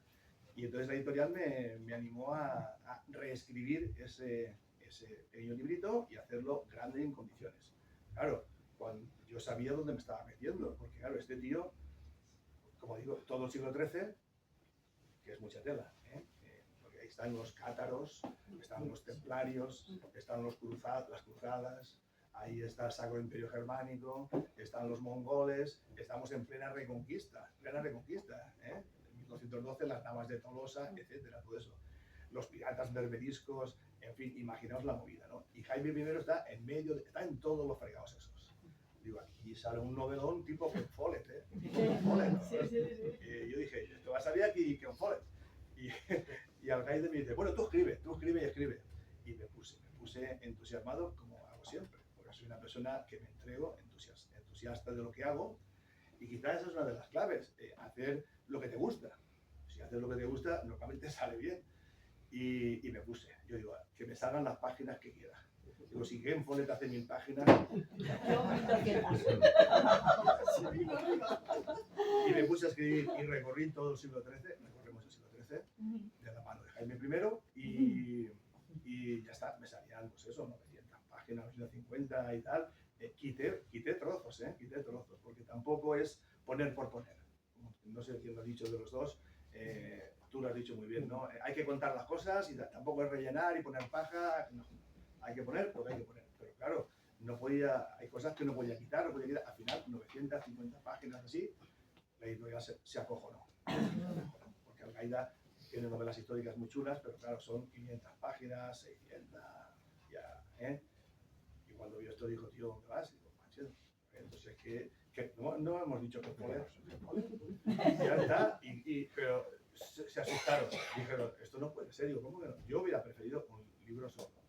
D: Y entonces la editorial me animó a reescribir ese pequeño librito y hacerlo grande en condiciones. Claro, cuando yo sabía dónde me estaba metiendo, porque claro, este tío, como digo, todo el siglo XIII, que es mucha tela, porque ahí están los cátaros, están los templarios, están las cruzadas, ahí está el Sacro Imperio Germánico, están los mongoles, estamos en plena reconquista, ¿eh? En 1212 las navas de Tolosa, etcétera, todo eso. Los piratas berberiscos, en fin, imaginaos la movida, ¿no? Y Jaime I está en medio, está en todos los fregados esos. Digo, aquí sale un novelón tipo Ken Follett, ¿eh? Ken Follett, ¿no? Sí. Yo dije, esto va a salir aquí Ken Follett. Y Algaida me dice, bueno, tú escribe y escribe. Y me puse entusiasmado, como hago siempre, porque soy una persona que me entrego, entusiasta de lo que hago, y quizás esa es una de las claves, hacer lo que te gusta. Si haces lo que te gusta, normalmente sale bien. Y me puse, yo digo, que me salgan las páginas que quiera. Digo, si Ken Follett hace 1000 páginas... Y me puse a escribir y recorrí todo el siglo XIII, recorremos el siglo XIII, de la mano de Jaime I, y ya está, me salían, pues eso, 900 páginas, 950 y tal. Quité trozos, porque tampoco es poner por poner. No sé quién lo ha dicho de los dos, tú lo has dicho muy bien, ¿no? Hay que contar las cosas y tampoco es rellenar y poner paja, no. Hay que poner lo que hay que poner, pero claro, hay cosas que no podía quitar, al final 950 páginas así, la editorial se acojonó, porque Algaida tiene novelas históricas muy chulas, pero claro, son 500 páginas, 600, ya, ¿eh? Y cuando vio esto dijo, tío, ¿dónde vas? Y digo, manches, entonces que no hemos dicho que poner, ya está, pero se asustaron, dijeron, esto no puede ser, digo, ¿cómo que no? Yo hubiera preferido un libro solo.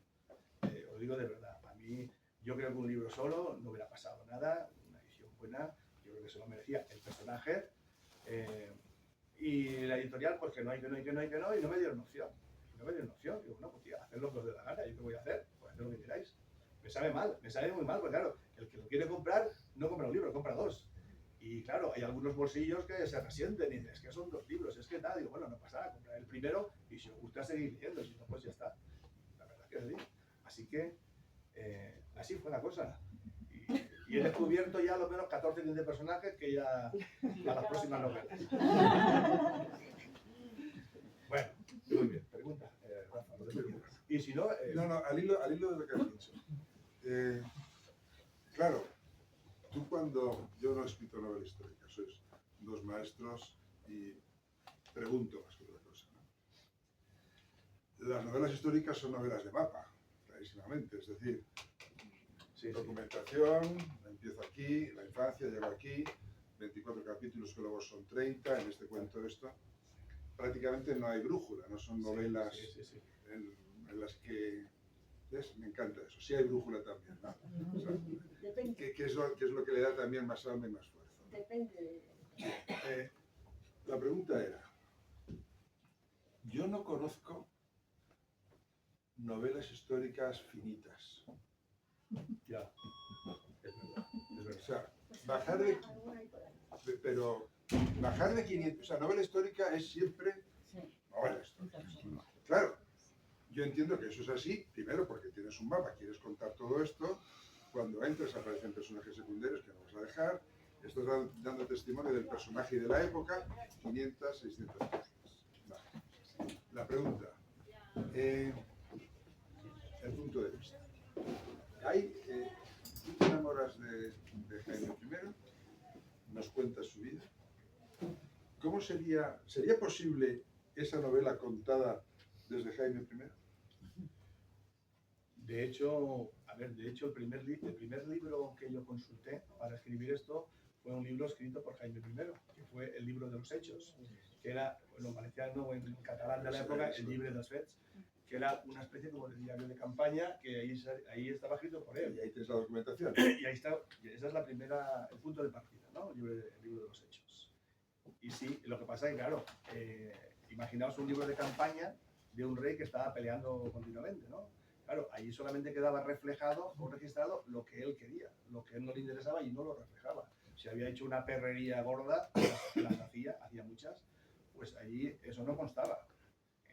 D: Os digo de verdad, a mí yo creo que un libro solo no hubiera pasado nada, una edición buena, yo creo que se lo merecía el personaje, y la editorial pues que no, y no me dieron opción. Digo, bueno, pues tío, haced lo que os dé la gana, ¿yo qué voy a hacer? Pues haced lo que queráis. Me sabe muy mal, porque claro, el que lo quiere comprar no compra un libro, compra dos. Y claro, hay algunos bolsillos que se resienten y dicen, es que son 2 libros, es que tal, digo, bueno, no pasa nada, comprar el primero y si os gusta seguir leyendo, si no, pues ya está. La verdad que es así. Así que así fue la cosa. Y he descubierto ya lo menos 14 15 personajes que ya a las próximas novelas. Bueno, muy bien. Pregunta, Rafa, no te preocupes. Y si no...
B: No, al hilo de lo que has dicho. Claro, tú cuando... Yo no he escrito novela histórica, sois 2 maestros y pregunto más que otra cosa, ¿no? Las novelas históricas son novelas de mapa, clarísimamente, es decir, documentación, empiezo aquí, la infancia, llego aquí, 24 capítulos que luego son 30, en este cuento esto. Prácticamente no hay brújula, no son novelas en las que, ¿ves? Me encanta eso, sí hay brújula también, ¿no? O sea,
E: Depende,
B: ¿qué es lo que le da también más alma y más fuerza?
E: depende de...
B: La pregunta era, yo no conozco novelas históricas finitas.
D: Ya. Es verdad. Es
B: O
D: verdad.
B: sea, bajar de,
E: alguna hay por ahí.
B: pero bajar de 500, o sea, novela histórica es siempre
C: Sí.
B: novela histórica. Claro, yo entiendo que eso es así, primero porque tienes un mapa, quieres contar todo esto, cuando entras aparecen personajes secundarios que no vas a dejar, estás dando testimonio del personaje y de la época, 500, 600 páginas. Vale. La pregunta, el punto de vista. Tú te enamoras de Jaime I, nos cuentas su vida. ¿Cómo sería posible esa novela contada desde Jaime I?
D: De hecho, el primer libro que yo consulté para escribir esto fue un libro escrito por Jaime I, que fue el libro de los Hechos, que era, bueno, en valenciano o en catalán de la época, el Llibre dels Fets, que era una especie como de diario de campaña, que ahí estaba escrito por él.
B: Y ahí tienes la documentación.
D: Y ahí está, esa es el punto de partida, ¿no? El libro de los Hechos. Y sí, lo que pasa es que, claro, imaginaos un libro de campaña de un rey que estaba peleando continuamente, ¿no? Claro, ahí solamente quedaba reflejado o registrado lo que él quería, lo que a él no le interesaba y no lo reflejaba. Si había hecho una perrería gorda, las hacía muchas, pues ahí eso no constaba.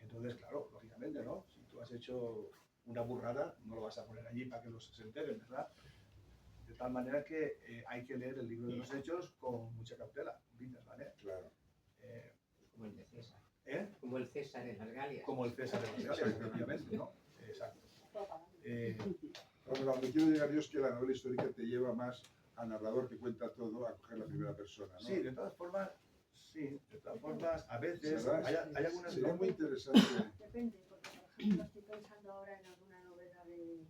D: Entonces, claro, lógicamente, ¿no? Si tú has hecho una burrada, no lo vas a poner allí para que los se enteren, ¿verdad? De tal manera que hay que leer el libro de los Hechos con mucha cautela, ¿vale?
B: Claro.
F: Como el de César.
D: Como el César
F: en las Galias.
D: Como el César en las Galias, obviamente, ¿no? Exacto.
B: Bueno, donde quiero llegar yo es que la novela histórica te lleva más al narrador que cuenta todo a coger la primera persona, ¿no?
D: Sí, de todas formas, a veces
B: ¿Verdad?
D: hay algunas
B: Sería
D: novelas.
B: muy interesante.
E: Depende, porque por ejemplo estoy pensando ahora en alguna novela de...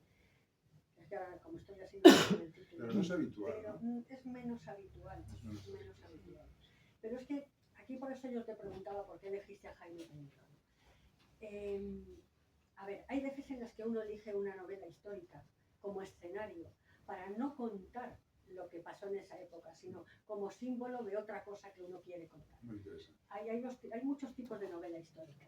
E: Es que ahora, como estoy así, no sé el título.
B: Pero no es habitual,
E: Pero
B: ¿no?
E: es menos habitual,
B: Es menos
E: menos habitual. Pero es que aquí por eso yo te preguntaba por qué elegiste a Jaime I. A ver, hay veces en las que uno elige una novela histórica como escenario para no contar lo que pasó en esa época, sino como símbolo de otra cosa que uno quiere contar.
B: Muy interesante.
E: Hay muchos tipos de novela histórica.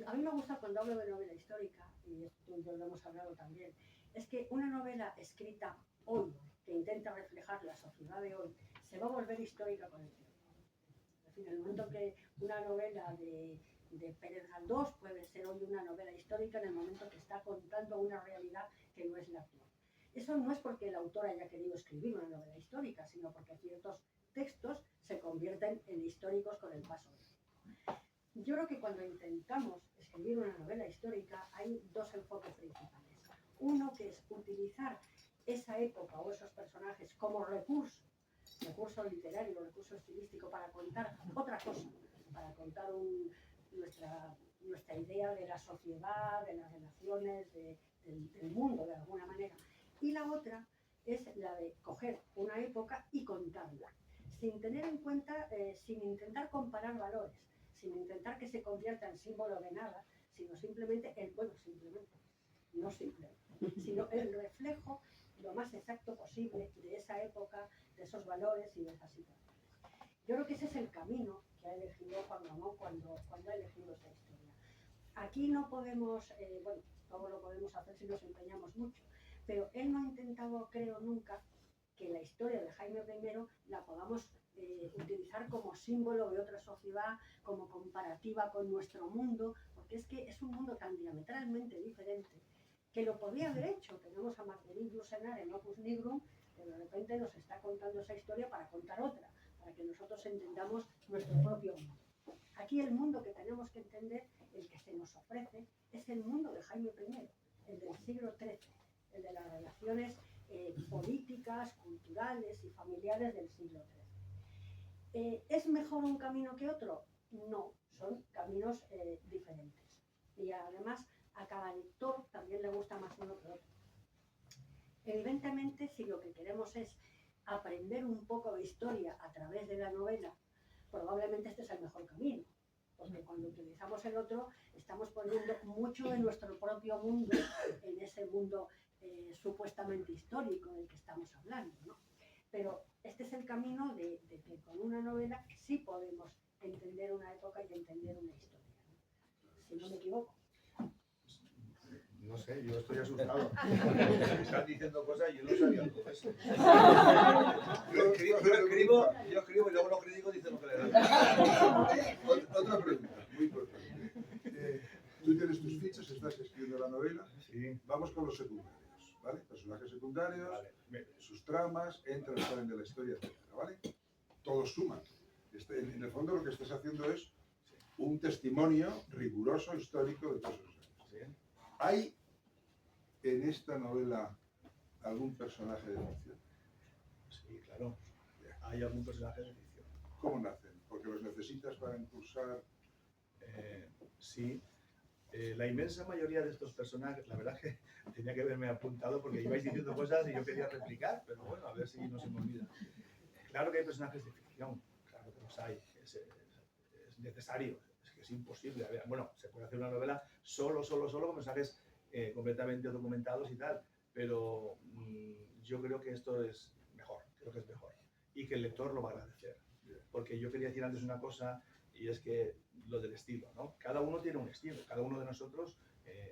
E: A mí me gusta cuando hablo de novela histórica, y esto yo lo hemos hablado también, es que una novela escrita hoy, que intenta reflejar la sociedad de hoy, se va a volver histórica con el tiempo. Es decir, en el momento que una novela de Pérez Galdós puede ser hoy una novela histórica en el momento que está contando una realidad que no es la actual. Eso no es porque el autor haya querido escribir una novela histórica, sino porque ciertos textos se convierten en históricos con el paso del tiempo. Yo creo que cuando intentamos escribir una novela histórica hay dos enfoques principales. Uno que es utilizar esa época o esos personajes como recurso literario, recurso estilístico para contar otra cosa, para contar nuestra idea de la sociedad, de las relaciones, del mundo de alguna manera. Y la otra es la de coger una época y contarla, sin tener en cuenta, sin intentar comparar valores, sin intentar que se convierta en símbolo de nada, sino simplemente sino el reflejo lo más exacto posible de esa época, de esos valores y de esas situaciones. Yo creo que ese es el camino que ha elegido Juan Ramón cuando ha elegido esta historia. Aquí no podemos, todo lo podemos hacer si nos empeñamos mucho, pero él no ha intentado, creo nunca, que la historia de Jaime I la podamos utilizar como símbolo de otra sociedad, como comparativa con nuestro mundo, porque es que es un mundo tan diametralmente diferente que lo podía haber hecho. Tenemos a Marguerite Yourcenar en Opus Nigrum, que de repente nos está contando esa historia para contar otra, para que nosotros entendamos nuestro propio mundo. Aquí el mundo que tenemos que entender, el que se nos ofrece, es el mundo de Jaime I, el del siglo XIII, el de las relaciones políticas, culturales y familiares del siglo XIII. ¿Es mejor un camino que otro? No, son caminos diferentes. Y además a cada lector también le gusta más uno que otro. Evidentemente, si lo que queremos es aprender un poco de historia a través de la novela, probablemente este es el mejor camino. porque cuando utilizamos el otro estamos poniendo mucho de nuestro propio mundo en ese mundo supuestamente histórico del que estamos hablando, ¿no? Pero este es el camino de que con una novela sí podemos entender una época y entender una historia, ¿no? Si no me equivoco.
D: No sé, yo estoy asustado. Están diciendo cosas y yo no sabía todo eso. Yo escribo y luego los críticos dicen lo que le dan.
B: Otra pregunta, muy importante. Tú tienes tus fichas, estás escribiendo la novela.
D: Sí.
B: Vamos con los secundarios, ¿vale? Personajes secundarios,
D: Vale.
B: sus tramas, entran y salen de la historia, etc., ¿vale? Todos suman. En el fondo lo que estás haciendo es un testimonio riguroso, histórico de todos esos años.
D: Sí.
B: ¿Hay en esta novela algún personaje de ficción?
D: Sí, claro. Hay algún personaje de ficción.
B: ¿Cómo nacen? Porque los necesitas para impulsar.
D: Sí. La inmensa mayoría de estos personajes, la verdad que tenía que haberme apuntado porque ibais diciendo cosas y yo quería replicar, pero bueno, a ver si no se me olvida. Claro que hay personajes de ficción, claro que los hay. Es necesario, es que es imposible. A ver, bueno, se puede hacer una novela solo con personajes completamente documentados y tal, pero yo creo que esto es mejor, creo que es mejor. Y que el lector lo va a agradecer. Porque yo quería decir antes una cosa, y es que lo del estilo, ¿no? Cada uno tiene un estilo, cada uno de nosotros,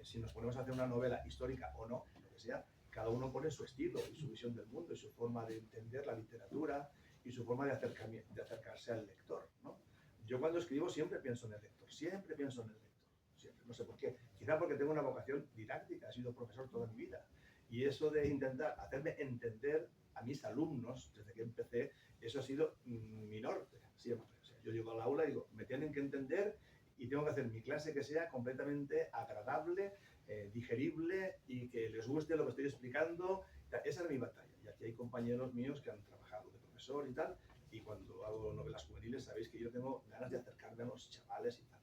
D: si nos ponemos a hacer una novela histórica o no, lo que sea, cada uno pone su estilo y su visión del mundo y su forma de entender la literatura y su forma de acercarse al lector, ¿no? Yo cuando escribo siempre pienso en el lector, siempre, no sé por qué, quizá porque tengo una vocación didáctica, he sido profesor toda mi vida, y eso de intentar hacerme entender a mis alumnos, desde que empecé, eso ha sido mi norte, siempre. O sea, yo llego al aula y digo, me tienen que entender y tengo que hacer mi clase que sea completamente agradable, digerible y que les guste lo que estoy explicando. Esa es mi batalla. Y aquí hay compañeros míos que han trabajado de profesor y tal, y cuando hago novelas juveniles sabéis que yo tengo ganas de acercarme a los chavales y tal.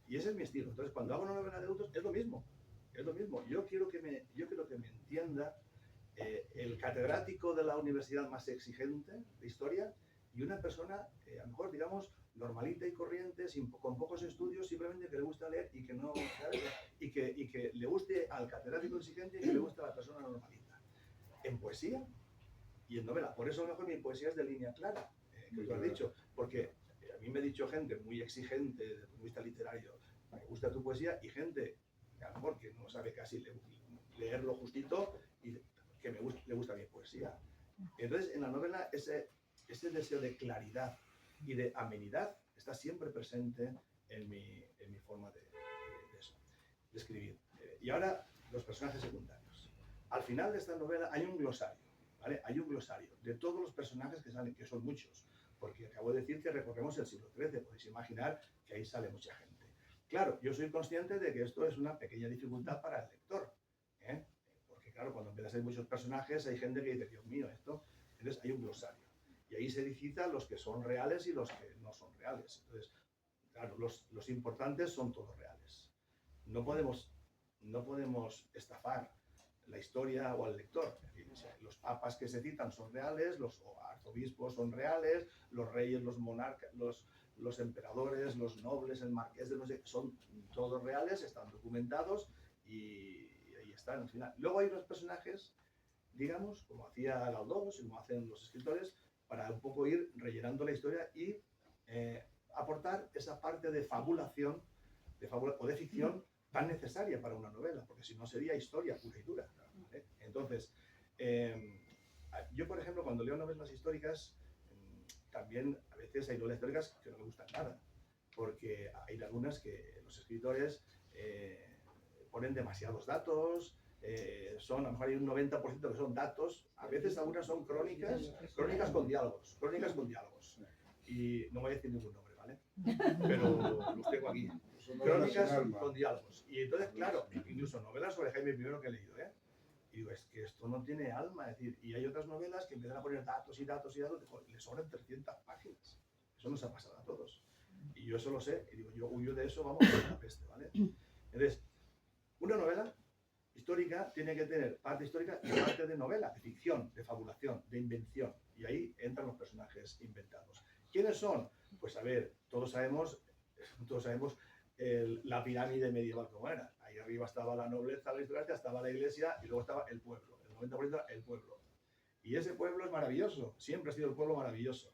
D: Y ese es mi estilo. Entonces, cuando hago una novela de adultos, es lo mismo. Es lo mismo. Yo quiero que me entienda el catedrático de la universidad más exigente de historia y una persona, a lo mejor, digamos, normalita y corriente, con pocos estudios, simplemente que le gusta leer y que no, ¿sabes? Y que le guste al catedrático exigente y que le guste a la persona normalita. En poesía y en novela. Por eso a lo mejor mi poesía es de línea clara, que tú has dicho, porque a mí me ha dicho gente muy exigente desde el punto de vista literario, me gusta tu poesía, y gente a lo mejor que no sabe casi leer lo justito y que le gusta mi poesía. Entonces, en la novela, ese deseo de claridad y de amenidad está siempre presente en mi forma de escribir. Y ahora, los personajes secundarios. Al final de esta novela hay un glosario, ¿vale? Hay un glosario de todos los personajes que salen, que son muchos, porque acabo de decir que recorremos el siglo XIII, podéis imaginar que ahí sale mucha gente. Claro, yo soy consciente de que esto es una pequeña dificultad para el lector, ¿eh? Porque claro, cuando empiezas a ver muchos personajes hay gente que dice, Dios mío, esto... Entonces hay un glosario. Y ahí se licita los que son reales y los que no son reales. Entonces, claro, los importantes son todos reales. No podemos estafar la historia o al lector. Es decir, o sea, los papas que se citan son reales, los arzobispos son reales, los reyes, los monarcas, los emperadores, los nobles, el marqués de no sé, son todos reales, están documentados y ahí están al final. Luego hay unos personajes, digamos, como hacía Galdós y como hacen los escritores, para un poco ir rellenando la historia y aportar esa parte de fabulación o de ficción tan necesaria para una novela, porque si no sería historia pura y dura, ¿eh? Entonces, yo, por ejemplo, cuando leo novelas históricas, también a veces hay novelas históricas que no me gustan nada, porque hay algunas que los escritores ponen demasiados datos, a lo mejor hay un 90% que son datos, a veces algunas son crónicas con diálogos, y no voy a decir ningún nombre, ¿vale? Pero los tengo aquí. Crónicas con diálogos. Y entonces, claro, incluso novelas sobre Jaime I que he leído, ¿eh? Y digo, es que esto no tiene alma. Es decir, y hay otras novelas que empiezan a poner datos y les sobran 300 páginas. Eso nos ha pasado a todos. Y yo eso lo sé, y digo, yo huyo de eso, vamos, a la peste, ¿vale? Entonces, una novela histórica tiene que tener parte histórica y parte de novela, de ficción, de fabulación, de invención. Y ahí entran los personajes inventados. ¿Quiénes son? Pues a ver, todos sabemos todos sabemos la pirámide medieval como era. Ahí arriba estaba la nobleza, la aristocracia, estaba la iglesia y luego estaba el pueblo. El 90% era el pueblo. Y ese pueblo es maravilloso, siempre ha sido el pueblo maravilloso.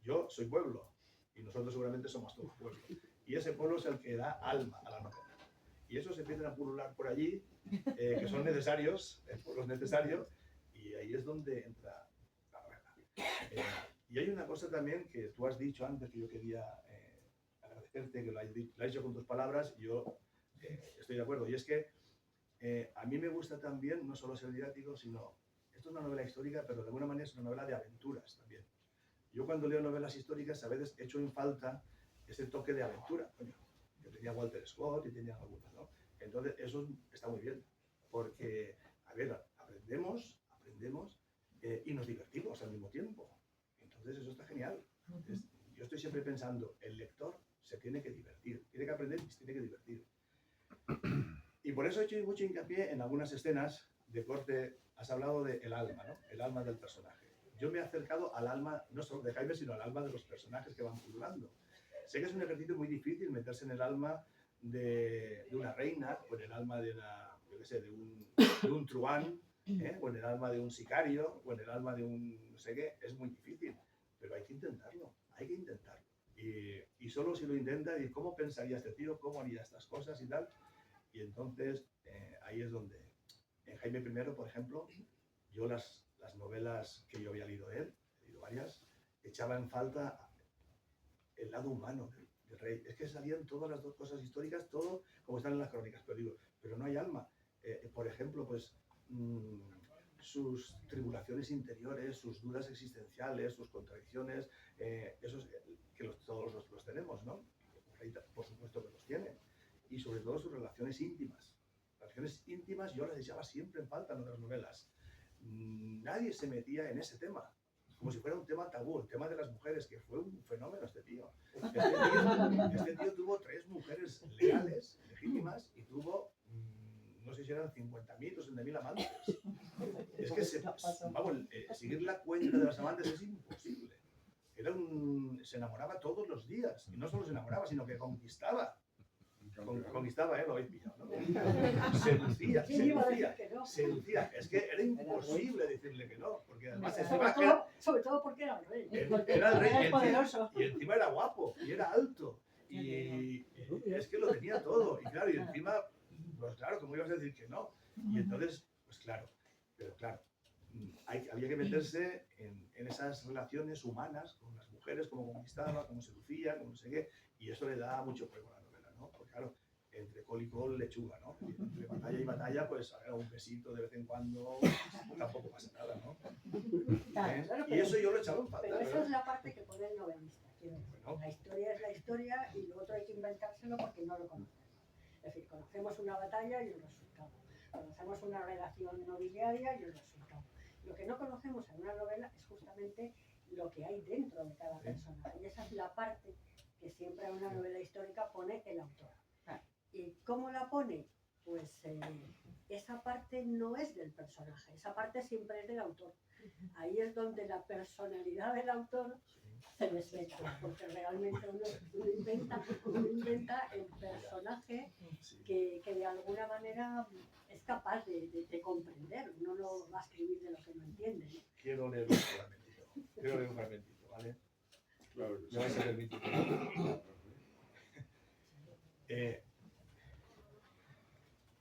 D: Yo soy pueblo y nosotros seguramente somos todos pueblo. Y ese pueblo es el que da alma a la novela. Y esos empiezan a pulular por allí, que son necesarios, el pueblo es necesario, y ahí es donde entra la novela. Y hay una cosa también que tú has dicho antes que yo quería agradecerte, que lo has dicho con tus palabras, y yo estoy de acuerdo. Y es que a mí me gusta también no solo ser didáctico, sino, esto es una novela histórica, pero de alguna manera es una novela de aventuras también. Yo cuando leo novelas históricas a veces echo en falta ese toque de aventura. Coño, yo tenía Walter Scott y tenía algunas, ¿no? Entonces eso está muy bien, porque, a ver, aprendemos y nos divertimos al mismo tiempo. Entonces eso está genial. Yo estoy siempre pensando, el lector se tiene que divertir, tiene que aprender y se tiene que divertir. Y por eso he hecho mucho hincapié en algunas escenas de corte. Has hablado del alma, ¿no? El alma del personaje. Yo me he acercado al alma, no solo de Jaime, sino al alma de los personajes que van pululando. Sé que es un ejercicio muy difícil meterse en el alma de una reina, o en el alma de una, yo qué sé, de un truán, o en el alma de un sicario, o en el alma de un no sé qué. Es muy difícil, pero hay que intentarlo, hay que intentarlo. Y solo si lo intenta, y cómo pensaría este tío, cómo haría estas cosas y tal. Y entonces ahí es donde, en Jaime I, por ejemplo, yo las novelas que yo había leído de él, he leído varias, echaba en falta el lado humano del rey. Es que salían todas las dos cosas históricas, todo como están en las crónicas, pero no hay alma. Por ejemplo, pues sus tribulaciones interiores, sus dudas existenciales, sus contradicciones, esos que todos los tenemos, ¿no? El rey, por supuesto que los tiene. Y sobre todo sus relaciones íntimas. Relaciones íntimas yo las echaba siempre en falta en otras novelas. Nadie se metía en ese tema, como si fuera un tema tabú, el tema de las mujeres, que fue un fenómeno este tío. Este tío tuvo 3 mujeres legales, legítimas, y tuvo, no sé si eran 50.000 o 60.000 amantes. Es que seguir la cuenta de las amantes es imposible. Se enamoraba todos los días, y no solo se enamoraba, sino que conquistaba. Conquistaba, lo habéis pillado, ¿no? Seducía. Es que era imposible decirle que no, porque además
E: sobre todo porque era el rey.
D: Era el rey poderoso. Y encima era guapo, y era alto, y es que lo tenía todo. Y claro, y encima, pues claro, ¿cómo ibas a decir que no? Y entonces, pues claro, pero claro, había que meterse en esas relaciones humanas con las mujeres, cómo conquistaba, cómo seducía, cómo no sé qué, y eso le da mucho juego a la novela, ¿no? Porque claro, entre col y col, lechuga, ¿no? Entre batalla y batalla, pues a ver, un besito de vez en cuando tampoco pasa nada, ¿no?
E: Claro,
D: y eso yo lo he echado en falta.
E: Pero esa es la parte que pone el novelista. Bueno. La historia es la historia y lo otro hay que inventárselo porque no lo conocemos. Es decir, conocemos una batalla y el resultado. Conocemos una relación nobiliaria y el resultado. Lo que no conocemos en una novela es justamente lo que hay dentro de cada personaje. Y esa es la parte que siempre en una novela histórica pone el autor. ¿Y cómo la pone? Pues esa parte no es del personaje, esa parte siempre es del autor. Ahí es donde la personalidad del autor se desvela, porque realmente uno inventa el personaje que de alguna manera es capaz de comprender. Uno no va a escribir de lo que no entiende, ¿no?
D: Quiero leer un fragmentito, ¿vale?
B: Claro que sí.
D: ¿Me vais a permitir?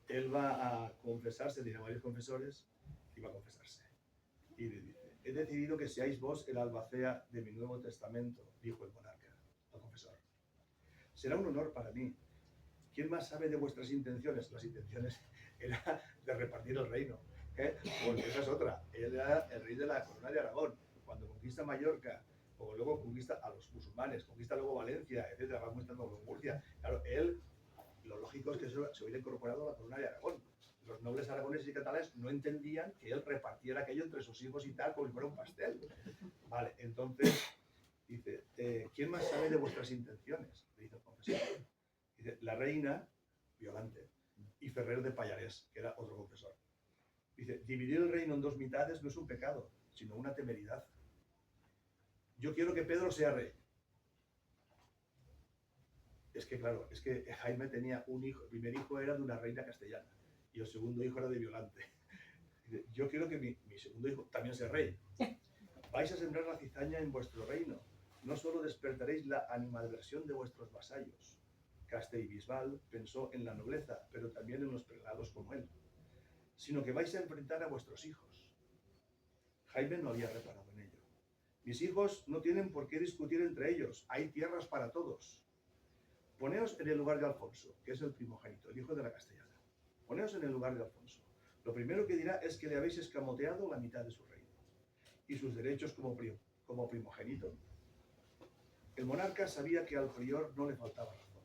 D: Él va a confesarse, tiene varios confesores, y va a confesarse. Y le dice, he decidido que seáis vos el albacea de mi Nuevo Testamento, dijo el monarca al confesor. Será un honor para mí. ¿Quién más sabe de vuestras intenciones? Las intenciones era de repartir el reino, porque esa es otra. Él era el rey de la corona de Aragón. Cuando conquista Mallorca, o luego conquista a los musulmanes, conquista luego Valencia, etc., va conquistando luego Murcia. Claro, él, lo lógico es que se hubiera incorporado a la corona de Aragón. Los nobles aragoneses y catalanes no entendían que él repartiera aquello entre sus hijos y tal, como si fuera un pastel. Vale, entonces, dice, ¿quién más sabe de vuestras intenciones? Le dice el confesor. Dice, la reina, Violante, y Ferrer de Pallarés, que era otro confesor. Dice, dividir el reino en 2 mitades no es un pecado, sino una temeridad. Yo quiero que Pedro sea rey. Es que claro, es que Jaime tenía un hijo, el primer hijo era de una reina castellana y el segundo hijo era de Violante. Dice, yo quiero que mi segundo hijo también sea rey. Vais a sembrar la cizaña en vuestro reino. No solo despertaréis la animadversión de vuestros vasallos. Castellbisbal pensó en la nobleza, pero también en los prelados como él, sino que vais a enfrentar a vuestros hijos. Jaime no había reparado en ello. Mis hijos no tienen por qué discutir entre ellos. Hay tierras para todos. Poneos en el lugar de Alfonso, que es el primogénito, el hijo de la castellana. Poneos en el lugar de Alfonso. Lo primero que dirá es que le habéis escamoteado la mitad de su reino y sus derechos como primogénito. El monarca sabía que al prior no le faltaba razón.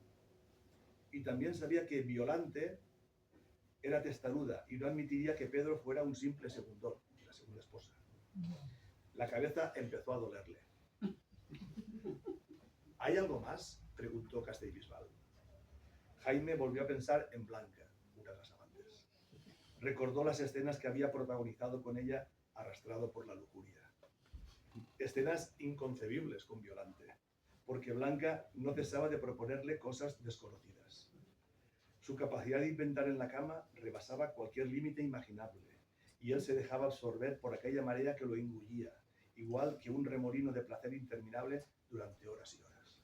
D: Y también sabía que Violante era testaruda y no admitiría que Pedro fuera un simple segundón, la segunda esposa. La cabeza empezó a dolerle. ¿Hay algo más?, preguntó Castellbisbal. Jaime volvió a pensar en Blanca, una de las amantes. Recordó las escenas que había protagonizado con ella, arrastrado por la lujuria. Escenas inconcebibles con Violante, porque Blanca no cesaba de proponerle cosas desconocidas. Su capacidad de inventar en la cama rebasaba cualquier límite imaginable, y él se dejaba absorber por aquella marea que lo engullía, igual que un remolino de placer interminable durante horas y horas.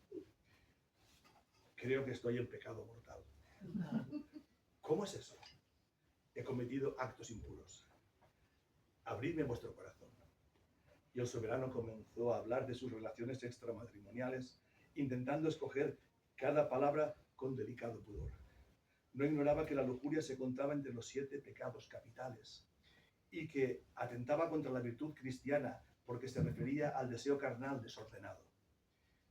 D: Creo que estoy en pecado mortal. ¿Cómo es eso? He cometido actos impuros. Abridme vuestro corazón. Y el soberano comenzó a hablar de sus relaciones extramatrimoniales, intentando escoger cada palabra con delicado pudor. No ignoraba que la lujuria se contaba entre los 7 pecados capitales y que atentaba contra la virtud cristiana porque se refería al deseo carnal desordenado.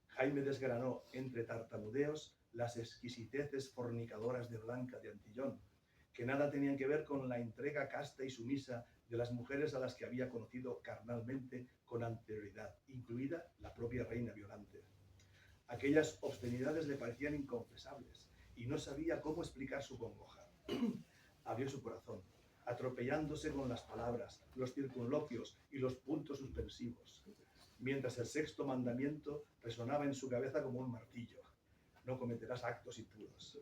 D: Jaime desgranó entre tartamudeos las exquisiteces fornicadoras de Blanca de Antillón, que nada tenían que ver con la entrega casta y sumisa de las mujeres a las que había conocido carnalmente con anterioridad, incluida la propia reina Violante. Aquellas obscenidades le parecían inconfesables y no sabía cómo explicar su congoja. Abrió su corazón, atropellándose con las palabras, los circunloquios y los puntos suspensivos, mientras el 6º mandamiento resonaba en su cabeza como un martillo. No cometerás actos impuros.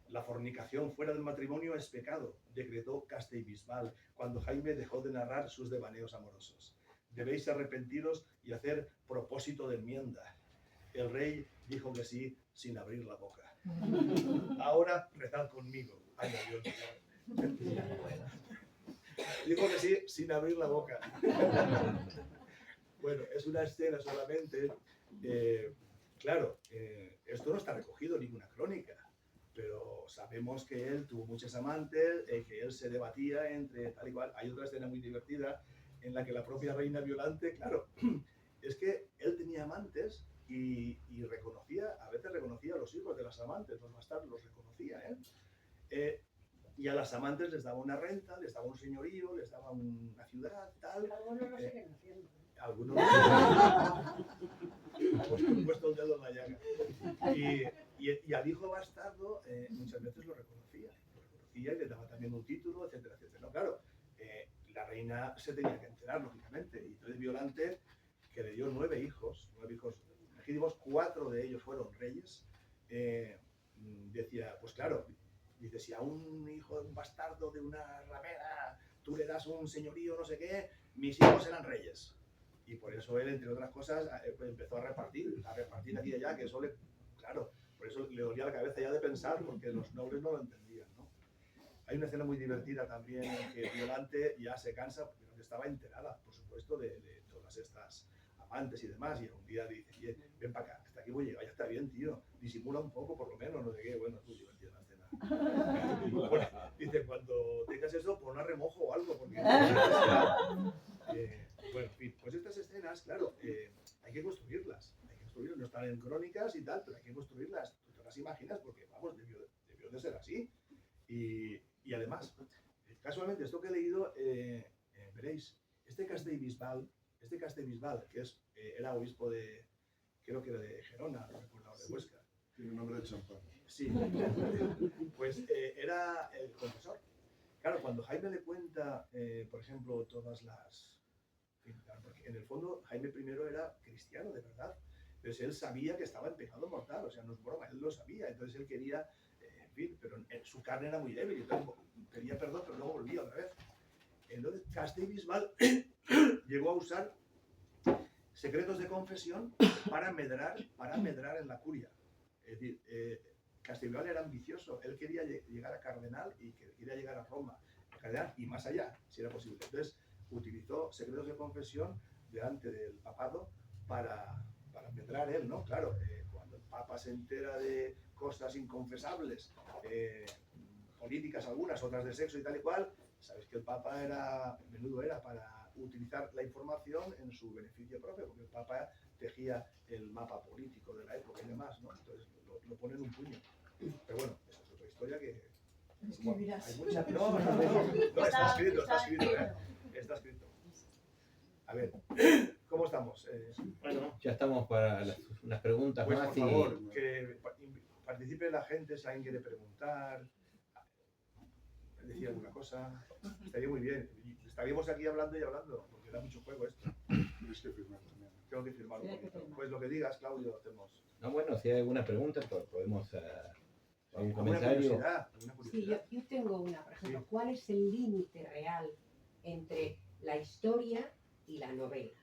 D: La fornicación fuera del matrimonio es pecado, decretó Castellbisbal cuando Jaime dejó de narrar sus devaneos amorosos. Debéis arrepentiros y hacer propósito de enmienda. El rey dijo que sí sin abrir la boca. Ahora rezad conmigo, añadió el señor. Dijo que sí sin abrir la boca. Bueno, es una escena solamente. Claro, esto no está recogido en ninguna crónica, pero sabemos que él tuvo muchas amantes, que él se debatía entre tal y cual. Hay otra escena muy divertida en la que la propia reina Violante, claro, es que él tenía amantes y reconocía, a veces reconocía a los hijos de las amantes, los bastardos los reconocía, y a las amantes les daba una renta, les daba un señorío, les daba una ciudad, tal.
E: Algunos lo siguen haciendo.
D: Algunos pues han puesto el dedo en la llaga. Y al hijo bastardo muchas veces lo reconocía y le daba también un título, etcétera, etcétera. No, claro, la reina se tenía que enterar, lógicamente, y entonces Violante, que le dio 9 hijos, aquí digo 4 de ellos fueron reyes, decía, pues claro, dice, si a un hijo, un bastardo de una ramera, tú le das un señorío, no sé qué, mis hijos eran reyes. Y por eso él, entre otras cosas, empezó a repartir aquí y allá, que eso claro, por eso le dolía la cabeza ya de pensar, porque los nobles no lo entendían, ¿no? Hay una escena muy divertida también en que Violante ya se cansa, porque estaba enterada, por supuesto, de todas estas amantes y demás, y un día dice, ven para acá, hasta aquí voy a llegar, ya está bien, tío, disimula un poco, por lo menos, no sé qué, bueno, es muy divertida la escena. Bueno, dice, cuando tengas eso, pon a remojo o algo, porque... bueno, en fin, pues estas escenas, claro, hay que construirlas, no están en crónicas y tal, pero hay que construirlas, tú te las imaginas porque, vamos, debió de ser así. Y además, casualmente, esto que he leído, veréis, este Castellbisbal, que era obispo de, creo que era de Gerona, no recuerdo, de Huesca.
B: Tiene nombre de champán.
D: Sí, pues era el confesor. Claro, cuando Jaime le cuenta, por ejemplo, todas las... Porque en el fondo Jaime I era cristiano, de verdad. Entonces él sabía que estaba en pecado mortal, o sea, no es broma, él lo sabía, entonces él quería, en fin, pero su carne era muy débil, entonces pedía perdón, pero luego volvía otra vez. Entonces Castellbisbal llegó a usar secretos de confesión para medrar en la curia. Es decir, Castellbisbal era ambicioso, él quería llegar a cardenal y quería llegar a Roma, cardenal y más allá, si era posible. Entonces utilizó secretos de confesión delante del papado para medrar él, ¿no? Claro, cuando el papa se entera de cosas inconfesables, políticas algunas, otras de sexo y tal y cual, sabes que el papa menudo era para utilizar la información en su beneficio propio, porque el papa tejía el mapa político de la época y demás, ¿no? Entonces lo pone en un puño. Pero bueno, esa es otra historia que...
C: Escribirás.
D: Hay mucha... No, está escrito, está escrito. A ver, ¿cómo estamos?
A: Bueno, ya estamos para unas preguntas
D: Pues
A: más.
D: por favor, que participe la gente si alguien quiere preguntar, decir alguna cosa, estaría muy bien. Estaríamos aquí hablando y hablando, porque da mucho juego esto.
B: Tienes que firmar también.
D: Tengo que firmar un
C: Sí, hay que
D: poquito.
C: firmar.
D: Pues lo que digas, Claudio, hacemos.
A: No, bueno, si hay alguna pregunta, pues podemos algún
D: ¿Alguna
A: comentario.
D: curiosidad? ¿Alguna
G: Sí,
D: curiosidad?
G: yo tengo una, por ejemplo,
D: Sí.
G: ¿cuál es el límite real entre la historia y la novela?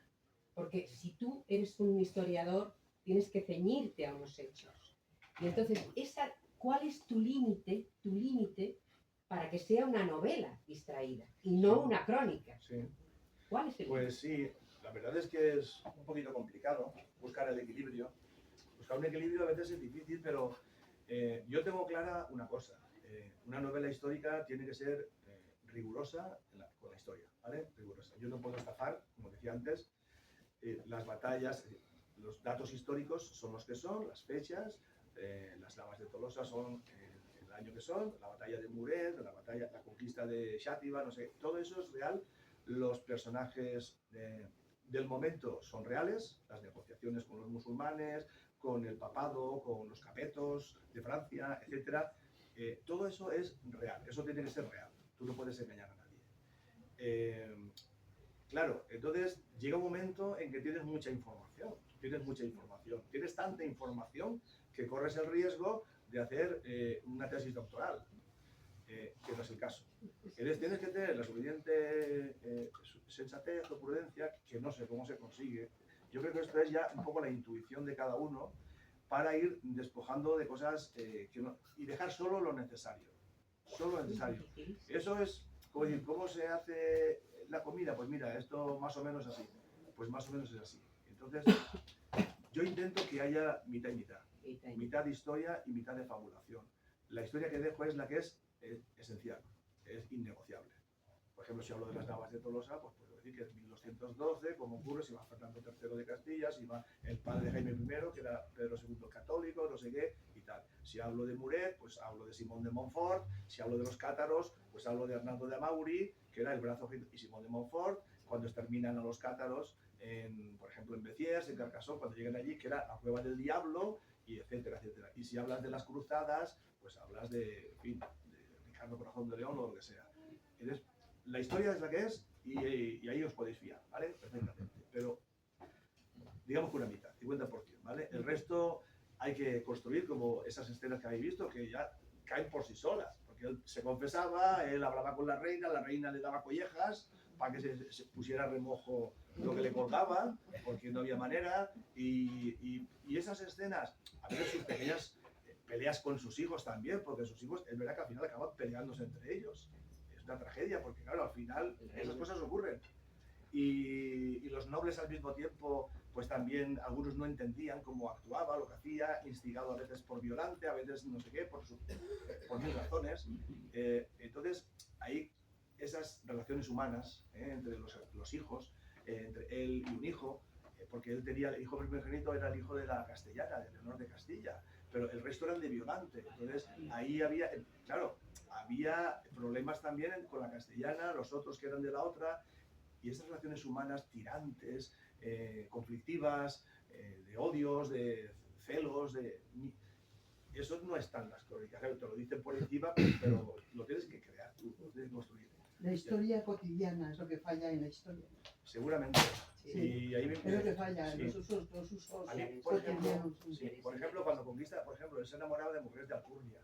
G: Porque si tú eres un historiador, tienes que ceñirte a unos hechos. Y entonces, ¿cuál es tu límite para que sea una novela distraída y no una crónica?
D: Sí.
G: ¿Cuál es el límite?
D: Pues sí, la verdad es que es un poquito complicado buscar el equilibrio. Buscar un equilibrio a veces es difícil, pero yo tengo clara una cosa. Una novela histórica tiene que ser rigurosa con la historia, ¿vale? Rigurosa. Yo no puedo estafar, como decía antes, las batallas, los datos históricos son los que son, las fechas, las lavas de Tolosa son el año que son, la batalla de Muret, la conquista de Xàtiva, no sé, todo eso es real. Los personajes del momento son reales, las negociaciones con los musulmanes, con el papado, con los capetos de Francia, etc. Todo eso es real, eso tiene que ser real, tú no puedes engañar a nadie. Claro, entonces llega un momento en que tienes mucha información, tienes tanta información que corres el riesgo de hacer una tesis doctoral, que no es el caso. Entonces tienes que tener la suficiente sensatez o prudencia, que no sé cómo se consigue. Yo creo que esto es ya un poco la intuición de cada uno para ir despojando de cosas y dejar solo lo necesario. Solo lo necesario. Eso es, como decir, ¿cómo se hace la comida? Pues mira, esto más o menos así. Pues más o menos es así. Entonces, yo intento que haya mitad y mitad. Mitad de historia y mitad de fabulación. La historia que dejo es la que es esencial, es innegociable. Por ejemplo, si hablo de las navas de Tolosa, pues puedo decir que es 1212, como ocurre si va Fernando III de Castilla, si va el padre de Jaime I, que era Pedro II el Católico, no sé qué, y tal. Si hablo de Muret, pues hablo de Simón de Montfort. Si hablo de los cátaros, pues hablo de Hernando de Amaury, que era el brazo, y Simón de Montfort, cuando exterminan a los cátaros, por ejemplo, en Béziers, en Carcassonne, cuando llegan allí, que era la prueba del diablo, y etcétera, etcétera. Y si hablas de las cruzadas, pues hablas de, en fin, de Ricardo Corazón de León o lo que sea. Entonces, la historia es la que es y ahí os podéis fiar, ¿vale? Perfectamente. Pero digamos que una mitad, 50%, ¿vale? El resto hay que construir como esas escenas que habéis visto, que ya caen por sí solas, porque él se confesaba, él hablaba con la reina le daba collejas para que se pusiera a remojo lo que le colgaba, porque no había manera, y esas escenas, a veces sus pequeñas peleas con sus hijos también, porque sus hijos, es verdad que al final acaban peleándose entre ellos. Es una tragedia, porque claro, al final esas cosas ocurren. Y los nobles al mismo tiempo, pues también algunos no entendían cómo actuaba, lo que hacía, instigado a veces por violante, a veces no sé qué, por mil razones. Entonces, hay esas relaciones humanas entre los hijos, entre él y un hijo, porque él tenía, el hijo primogénito era el hijo de la castellana, de Leonor de Castilla, pero el resto eran de Violante. Entonces, ahí había, claro, había problemas también con la castellana, los otros que eran de la otra, y esas relaciones humanas tirantes, conflictivas, de odios, de celos, eso no está en las crónicas, te lo dicen por encima, pero lo tienes que crear tú, lo tienes que construir.
H: La historia cotidiana es lo que falla en la historia.
D: Seguramente.
H: Sí.
D: Y ahí
H: Es lo que falla,
D: sí.
H: los usos
D: A mí, por ejemplo,
H: cotidianos.
D: sí, por ejemplo, cuando conquista, por ejemplo, él se enamoraba de mujeres de alcurnia,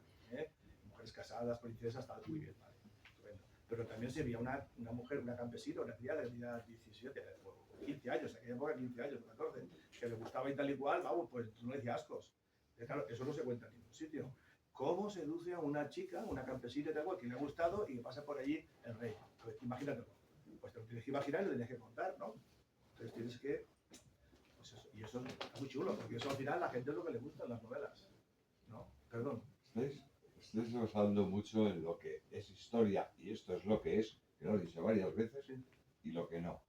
D: mujeres casadas, princesas, tal, muy bien, vale, estupendo. Pero también se veía una mujer, una campesina, una criada que tenía 17 o 15 años, en aquella época 15 años, 14, que le gustaba y tal y cual, vamos, pues no le decía ascos. Claro, eso no se cuenta en ningún sitio. ¿Cómo seduce a una chica, una campesina y tal cual, que le ha gustado y que pasa por allí el rey? Pues, imagínatelo. Pues te lo tienes que imaginar y lo tienes que contar, ¿no? Entonces tienes que... Pues eso, y eso es muy chulo, porque eso al final a la gente es lo que le gusta en las novelas, ¿no? Perdón.
I: Estáis basando mucho en lo que es historia, y esto es lo que es, que lo he dicho varias veces, y lo que no.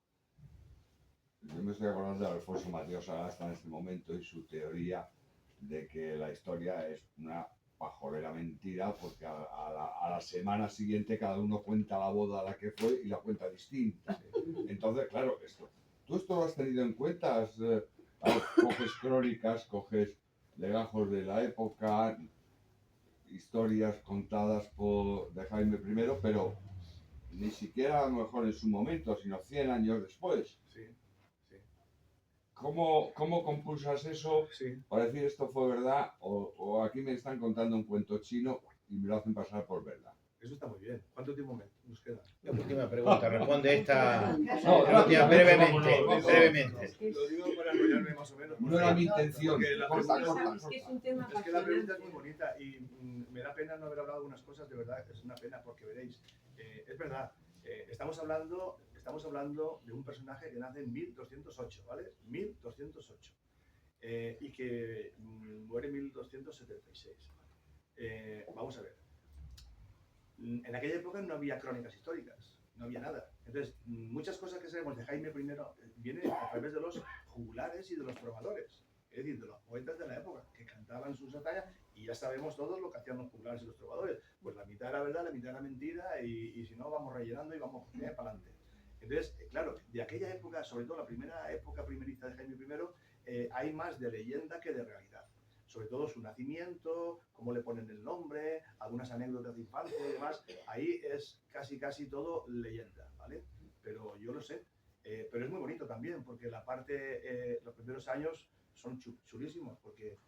I: Yo me estoy acordando de Alfonso Mateos Sagasta en este momento y su teoría de que la historia es una pajolera mentira, porque a la semana siguiente cada uno cuenta la boda a la que fue y la cuenta distinta. Entonces, claro, ¿tú esto lo has tenido en cuenta? Coges crónicas, coges legajos de la época, historias contadas de Jaime I, pero ni siquiera a lo mejor en su momento, sino 100 años después.
D: Sí, sí.
I: ¿Cómo compulsas eso
D: Sí.
I: para decir esto fue verdad o aquí me están contando un cuento chino y me lo hacen pasar por verdad?
D: Eso está muy bien. ¿Cuánto tiempo nos queda?
A: La última pregunta, responde esta.
I: No,
A: la última, brevemente.
D: Lo digo para enrollarme más o menos.
I: No era mi intención.
D: Porque la
I: Corta,
D: pregunta-
I: corta,
G: Es que es
I: corta.
G: un tema
D: Es que la pregunta es muy
G: apasionante.
D: bonita y me da pena no haber hablado de unas cosas, de verdad, es una pena porque veréis, es verdad, estamos hablando de un personaje que nace en 1208, ¿vale? 1208 y que muere en 1276. Vamos a ver, en aquella época no había crónicas históricas, no había nada. Entonces, muchas cosas que sabemos de Jaime I vienen a través de los juglares y de los trovadores. Es decir, de los poetas de la época que cantaban sus batallas y ya sabemos todos lo que hacían los juglares y los trovadores. Pues la mitad era verdad, la mitad era mentira y si no vamos rellenando y vamos para adelante. Entonces, claro, de aquella época, sobre todo la primera época primeriza de Jaime I, hay más de leyenda que de realidad. Sobre todo su nacimiento, cómo le ponen el nombre, algunas anécdotas de infancia y demás. Ahí es casi todo leyenda, ¿vale? Pero yo lo sé. Pero es muy bonito también, porque la parte, los primeros años son chulísimos, porque,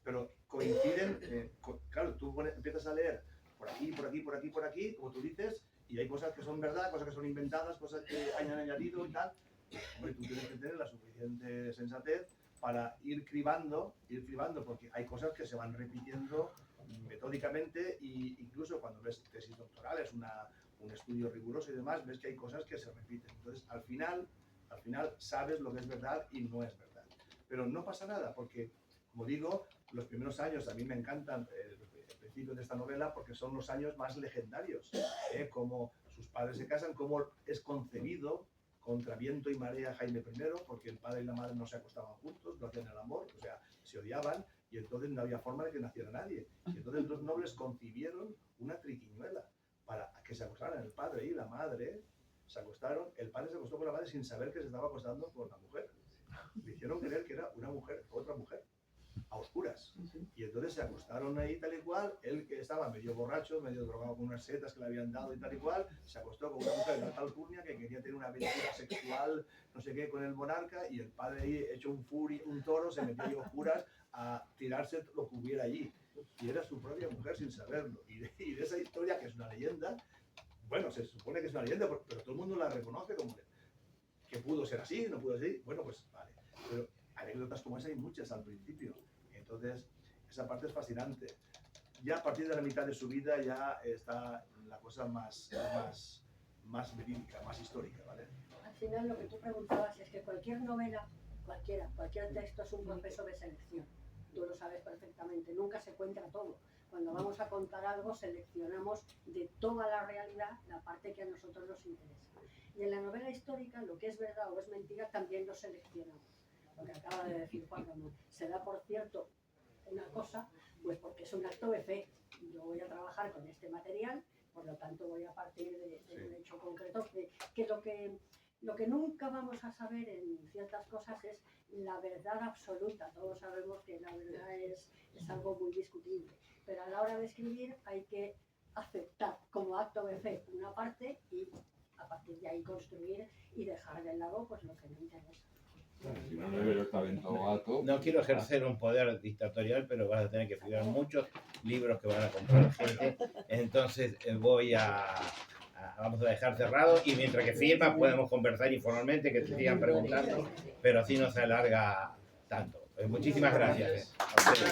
D: pero coinciden, claro, tú empiezas a leer por aquí, como tú dices, y hay cosas que son verdad, cosas que son inventadas, cosas que hayan añadido y tal. Hombre, tú tienes que tener la suficiente sensatez para ir cribando, porque hay cosas que se van repitiendo metódicamente e incluso cuando ves tesis doctorales, un estudio riguroso y demás, ves que hay cosas que se repiten. Entonces, al final sabes lo que es verdad y no es verdad. Pero no pasa nada, porque, como digo, los primeros años a mí me encantan, el principio de esta novela, porque son los años más legendarios, como sus padres se casan, cómo es concebido contra viento y marea Jaime I, porque el padre y la madre no se acostaban juntos, no hacían el amor, o sea, se odiaban y entonces no había forma de que naciera nadie. Y entonces los nobles concibieron una triquiñuela para que se acostaran el padre y la madre, se acostaron, el padre se acostó con la madre sin saber que se estaba acostando con la mujer. Le hicieron creer que era una mujer, otra mujer, a oscuras. Y entonces se acostaron ahí tal y cual, él que estaba medio borracho, medio drogado con unas setas que le habían dado y tal y cual, se acostó con una mujer de alta alcurnia que quería tener una aventura sexual, no sé qué, con el monarca, y el padre ahí, hecho un toro, se metió ahí a oscuras a tirarse lo que hubiera allí. Y era su propia mujer sin saberlo. Y de esa historia, que es una leyenda, bueno, se supone que es una leyenda, pero todo el mundo la reconoce como que pudo ser así, no pudo ser así, bueno, pues vale. Pero anécdotas como esa hay muchas al principio. Entonces, esa parte es fascinante. Ya a partir de la mitad de su vida ya está la cosa más verídica, más histórica, ¿vale?
E: Al final lo que tú preguntabas es que cualquier novela, cualquier texto es un proceso de selección. Tú lo sabes perfectamente, nunca se cuenta todo. Cuando vamos a contar algo, seleccionamos de toda la realidad la parte que a nosotros nos interesa. Y en la novela histórica, lo que es verdad o es mentira, también lo seleccionamos. Lo que acaba de decir Juan Ramón. Se da por cierto una cosa, pues porque es un acto de fe. Yo voy a trabajar con este material, por lo tanto voy a partir de un hecho concreto, que lo que nunca vamos a saber en ciertas cosas es la verdad absoluta. Todos sabemos que la verdad es algo muy discutible, pero a la hora de escribir hay que aceptar como acto de fe una parte y a partir de ahí construir y dejar de lado pues lo que no interesa.
I: Si no me veo esta ventogato.
A: No quiero ejercer un poder dictatorial, pero vas a tener que firmar muchos libros que van a comprar la gente. Entonces vamos a dejar cerrado y mientras que firmas podemos conversar informalmente, que te sigan preguntando, pero así no se alarga tanto. Muchísimas gracias. A ustedes.